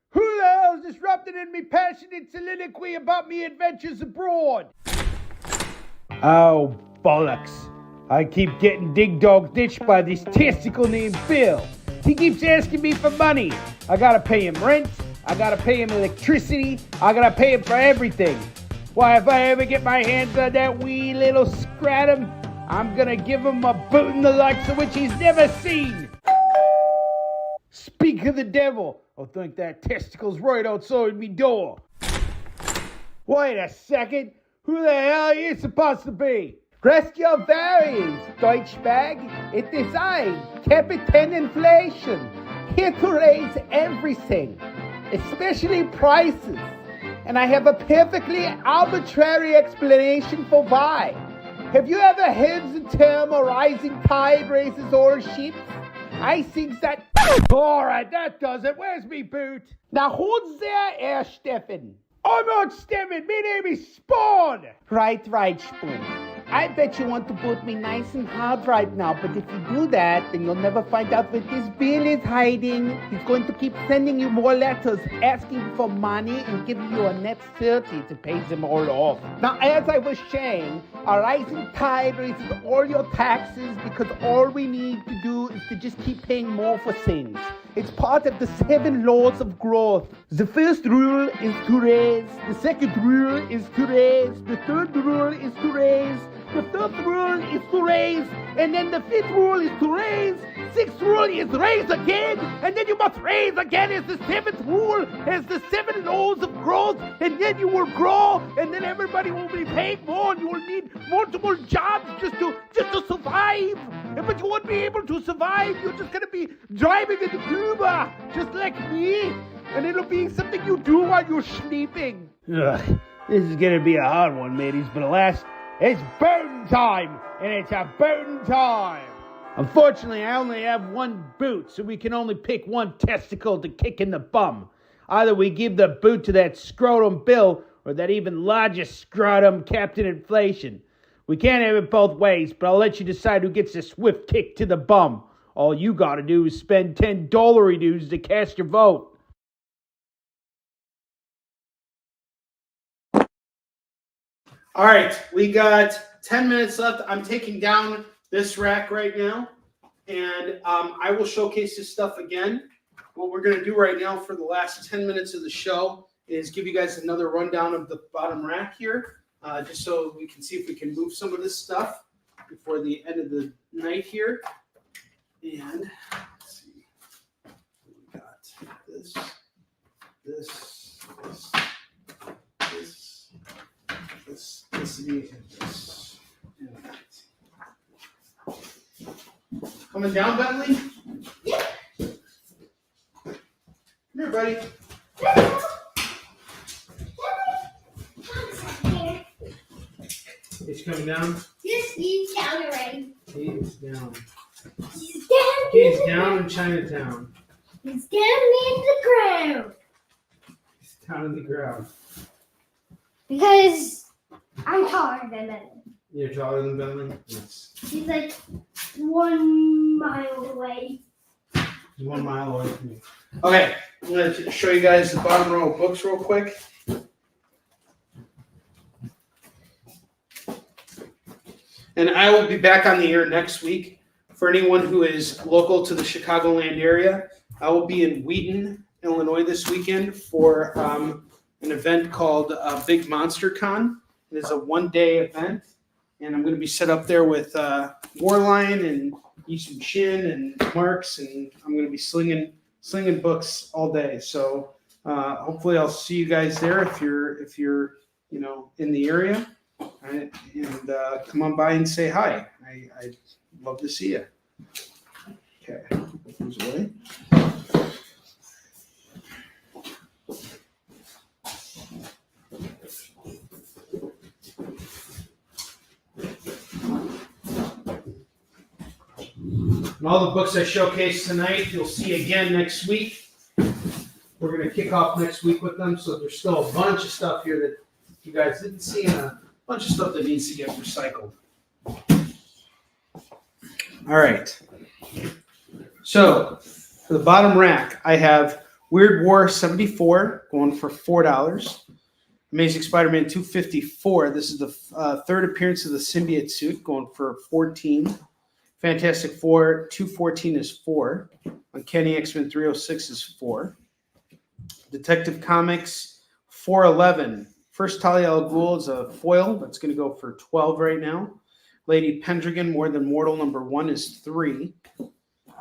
Who the hell's disrupting in me passionate soliloquy about me adventures abroad? Oh, bollocks. I keep getting dig-dog ditched by this testicle named Phil. He keeps asking me for money. I gotta pay him rent. I gotta pay him electricity. I gotta pay him for everything. Why, if I ever get my hands on that wee little scratum, I'm gonna give him a bootin' the likes of which he's never seen. Speak of the devil. I think that testicle's right outside me door. Wait a second. Who the hell are you supposed to be? Rest your varies, Deutschbag. It is I, Captain Inflation, here to raise everything, especially prices. And I have a perfectly arbitrary explanation for why. Have you ever heard the term a rising tide raises all ships? I think that... Alright, that does it. Where's me boot? Now who's there, Herr Steffen? I'm not Steffen. My name is Spahwn. Right, Spoon. I bet you want to boot me nice and hard right now, but if you do that, then you'll never find out where this bill is hiding. He's going to keep sending you more letters asking for money and giving you a net 30 to pay them all off. Now, as I was saying, a rising tide raises all your taxes because all we need to do is to just keep paying more for things. It's part of the 7 laws of growth. The first rule is to raise. The second rule is to raise. The third rule is to raise. The 4th rule is to raise, and then the 5th rule is to raise. 6th rule is raise again, and then you must raise again as the 7th rule, as the 7 laws of growth, and then you will grow, and then everybody will be paid more, and you will need multiple jobs just to survive. But you won't be able to survive. You're just gonna be driving an Uber, just like me, and it'll be something you do while you're sleeping. Ugh, this is gonna be a hard one, mateys, but alas, it's boot time, and it's a boot time. Unfortunately, I only have one boot, so we can only pick one testicle to kick in the bum. Either we give the boot to that scrotum Bill, or that even larger scrotum Captain Inflation. We can't have it both ways, but I'll let you decide who gets a swift kick to the bum. All you gotta do is spend $10 dues to cast your vote. All right, we got 10 minutes left. I'm taking down this rack right now, and I will showcase this stuff again. What we're going to do right now for the last 10 minutes of the show is give you guys another rundown of the bottom rack here, just so we can see if we can move some of this stuff before the end of the night here. And let's see, we got this, and that. Coming down, Bentley? Yeah. Come here, buddy. He's coming down. Yes, he's down already. He is down. He's down. He's down in Chinatown. He's down in the ground. He's down in the ground. Because I'm taller than him. You're taller than Bentley? Yes. He's like 1 mile away. He's 1 mile away from me. Okay, I'm going to show you guys the bottom row of books real quick. And I will be back on the air next week. For anyone who is local to the Chicagoland area, I will be in Wheaton, Illinois this weekend for an event called Big Monster Con. It is a one-day event, and I'm going to be set up there with Warline and Yisum Shin and Marks, and I'm going to be slinging books all day. So hopefully I'll see you guys there if you're in the area, and come on by and say hi. I'd love to see you. Okay, goes away. And all the books I showcased tonight, you'll see again next week. We're going to kick off next week with them. So there's still a bunch of stuff here that you guys didn't see, and a bunch of stuff that needs to get recycled. All right. So for the bottom rack, I have Weird War 74 going for $4. Amazing Spider-Man 254. This is the third appearance of the symbiote suit going for $14. Fantastic Four 214 is $4. Uncanny X-Men 306 is $4. Detective Comics 411. First Talia al Ghul is a foil. That's going to go for $12 right now. Lady Pendragon More Than Mortal #1 is $3.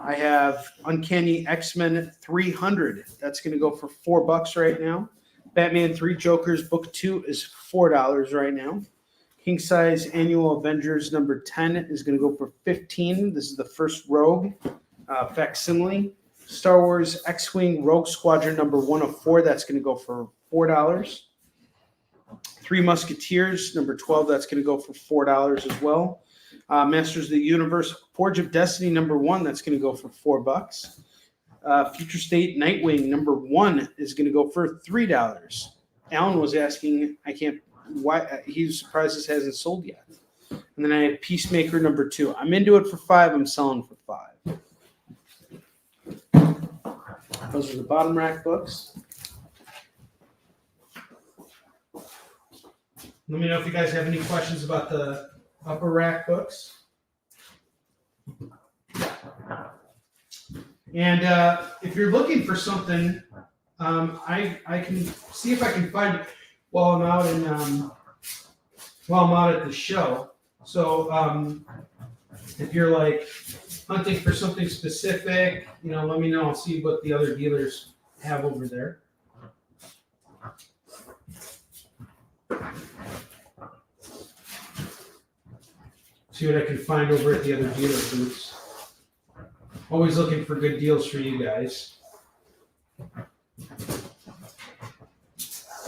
I have Uncanny X-Men 300. That's going to go for $4 right now. Batman 3 Jokers Book 2 is $4 right now. King Size Annual Avengers #10 is going to go for $15. This is the first Rogue facsimile. Star Wars X-Wing Rogue Squadron #104. That's going to go for $4. Three Musketeers #12. That's going to go for $4 as well. Masters of the Universe Forge of Destiny #1. That's going to go for $4. Future State Nightwing #1 is going to go for $3. Alan was asking, why he's surprised this hasn't sold yet. And then I have Peacemaker #2. I'm into it for $5. I'm selling for $5. Those are the bottom rack books. Let me know if you guys have any questions about the upper rack books. And if you're looking for something, I can see if I can find it while I'm out at the show. So if you're like hunting for something specific, let me know. I'll see what the other dealers have over there. See what I can find over at the other dealer booths. Always looking for good deals for you guys.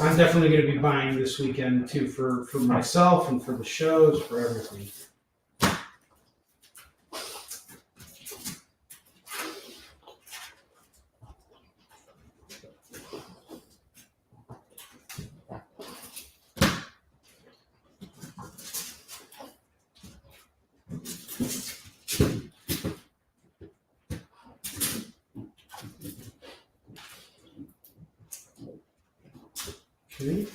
I'm definitely going to be buying this weekend too for myself and for the shows, for everything. Okay.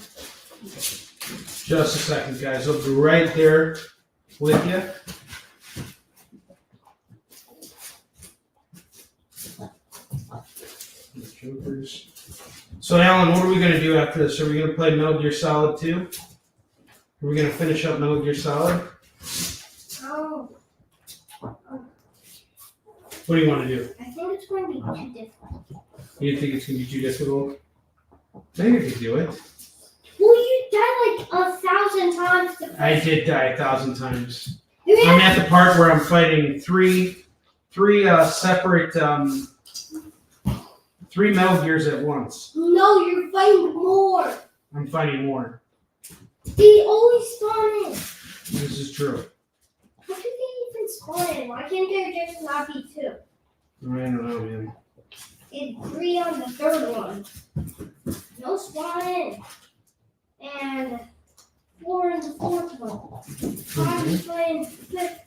Just a second, guys. I'll be right there with you. So, Alan, what are we going to do after this? Are we going to play Metal Gear Solid 2? Are we going to finish up Metal Gear Solid? Oh. What do you want to do? I think it's going to be too difficult. You think it's going to be too difficult? Maybe we could do it. Well, you died like 1,000 times. I did die 1,000 times. I'm at the part where I'm fighting three separate three Metal Gears at once. No, you're fighting more. I'm fighting more. They always spawn in. This is true. How do they even spawn in? Why can't there just not be 2? I don't know, man. It's 3 on the third one. No spawn in. And 4 in the fourth one. 5 is playing 5th.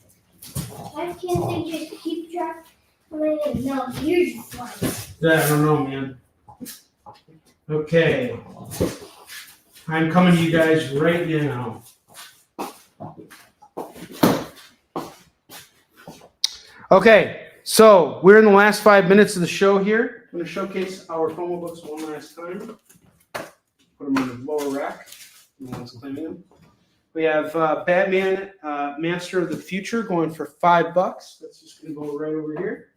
Why can't they just keep track of it? No, you're just like. Yeah, I don't know, man. Okay. I'm coming to you guys right now. Okay, so we're in the last 5 minutes of the show here. I'm going to showcase our FOMO books one last time. Put them on the lower rack. No one's claiming them. We have Batman Master of the Future going for $5. That's just going to go right over here.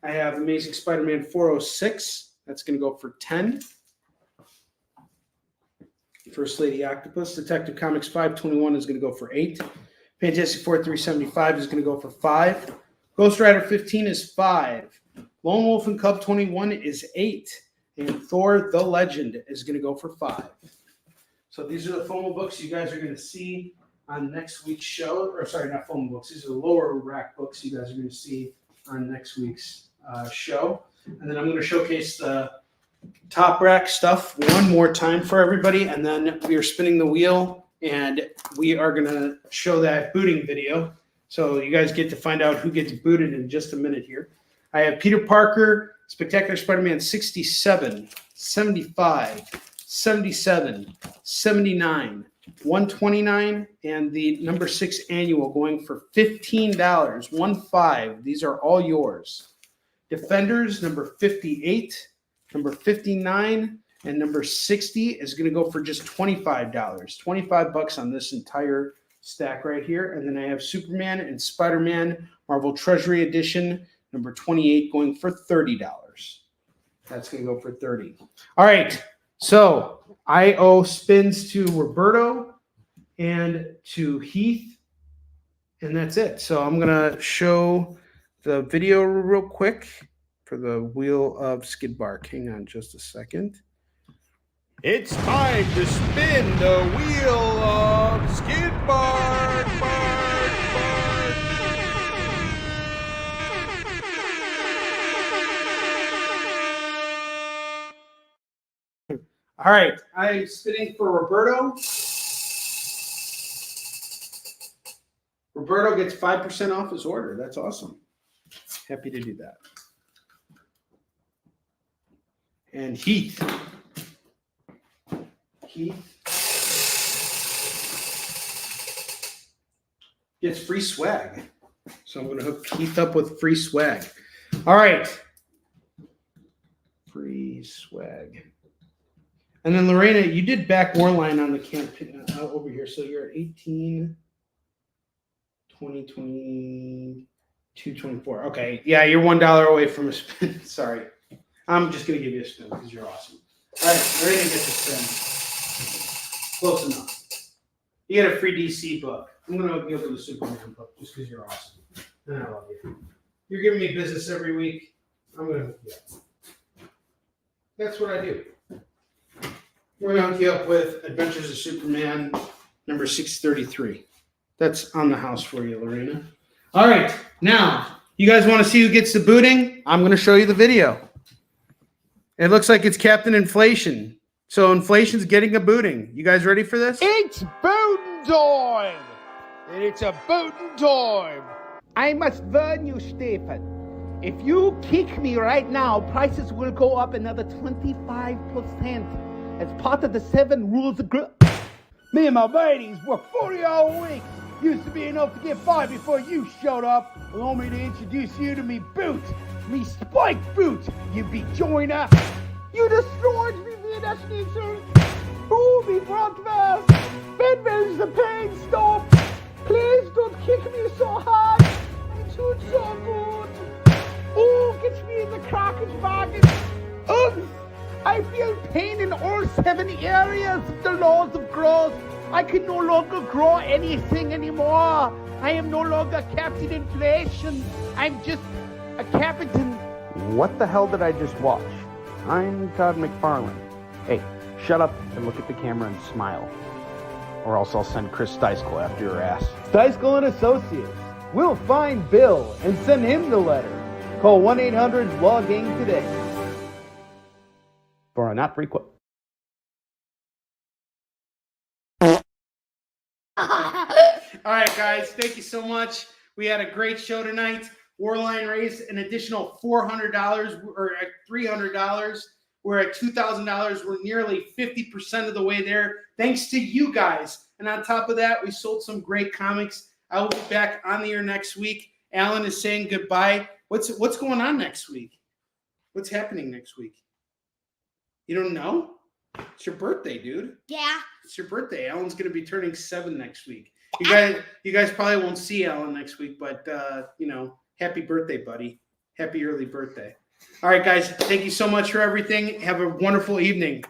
I have Amazing Spider-Man 406. That's going to go for 10. First Lady Octopus. Detective Comics 521 is going to go for 8. Fantastic Four 375 is going to go for 5. Ghost Rider 15 is 5. Lone Wolf and Cub 21 is 8. And Thor the Legend is going to go for 5. So these are the FOMO books you guys are going to see on next week's show. Or sorry, not FOMO books. These are the lower rack books you guys are going to see on next week's show. And then I'm going to showcase the top rack stuff one more time for everybody. And then we are spinning the wheel and we are going to show that booting video. So you guys get to find out who gets booted in just a minute here. I have Peter Parker, Spectacular Spider-Man 67, 75, 77, 79, 129, and the number 6 annual going for $15, 15. These are all yours. Defenders, number 58, number 59, and number 60 is going to go for just $25. $25 on this entire stack right here. And then I have Superman and Spider-Man Marvel Treasury Edition, number 28, going for $30. That's going to go for $30. All right. So I owe spins to Roberto and to Heath, and that's it. So I'm going to show the video real quick for the Wheel of Skid Bark. Hang on just a second. It's time to spin the wheel of Skid Bark. All right, I'm spinning for Roberto. Roberto gets 5% off his order. That's awesome. Happy to do that. And Heath. Gets free swag. So I'm going to hook Heath up with free swag. All right. Free swag. And then Lorena, you did back more line on the campaign over here. So you're at 18. 22, 24. Okay. Yeah, you're $1 away from a spin. Sorry. I'm just going to give you a spin because you're awesome. All right. Ready to get the spin. Close enough. You get a free DC book. I'm going to hook you up with a Superman book just because you're awesome. And I love you. You're giving me business every week. I'm going to hook you up. That's what I do. We're going to hook you up with Adventures of Superman number 633. That's on the house for you, Lorena. All right. Now, you guys want to see who gets the booting? I'm going to show you the video. It looks like it's Captain Inflation. So inflation's getting a booting. You guys ready for this? It's bootin' time! And it's a bootin' time! I must warn you, Stefan. If you kick me right now, prices will go up another 25% as part of the 7 rules of Me and my ladies work 40-hour weeks. Used to be enough to get by before you showed up. Allow me to introduce you to me boot. Me spike boot, you be joiner. You destroyed me, Wiener Schnitzel. Oh, me breakfast. When will the pain stop? Please don't kick me so hard. It hurts so good. Oh, get me in the Kraken's wagon. Ugh. I feel pain in all 7 areas of the laws of growth. I can no longer grow anything anymore. I am no longer Captain Inflation. I'm just a captain. What the hell did I just watch? I'm Todd McFarlane. Hey, shut up and look at the camera and smile. Or else I'll send Chris Steischel after your ass. Steischel and Associates. We'll find Bill and send him the letter. Call 1-800-LOG-AIM today. For a not free quote. All right, guys. Thank you so much. We had a great show tonight. Warline raised an additional $400 or $300. We're at $2,000. We're nearly 50% of the way there. Thanks to you guys. And on top of that, we sold some great comics. I will be back on the air next week. Alan is saying goodbye. What's going on next week? What's happening next week? You don't know? It's your birthday, dude. Yeah. It's your birthday. Alan's going to be turning 7 next week. You guys probably won't see Alan next week, but happy birthday, buddy. Happy early birthday. All right, guys. Thank you so much for everything. Have a wonderful evening.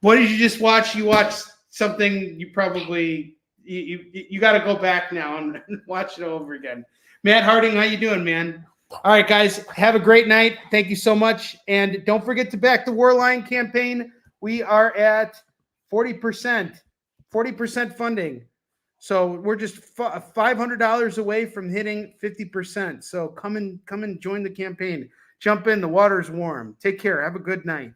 What did you just watch? You watched something you probably you got to go back now and watch it over again. Matt Harding, how you doing, man? All right, guys. Have a great night. Thank you so much. And don't forget to back the Warline campaign. We are at 40% funding. So we're just $500 away from hitting 50%. So come and join the campaign. Jump in. The water's warm. Take care. Have a good night.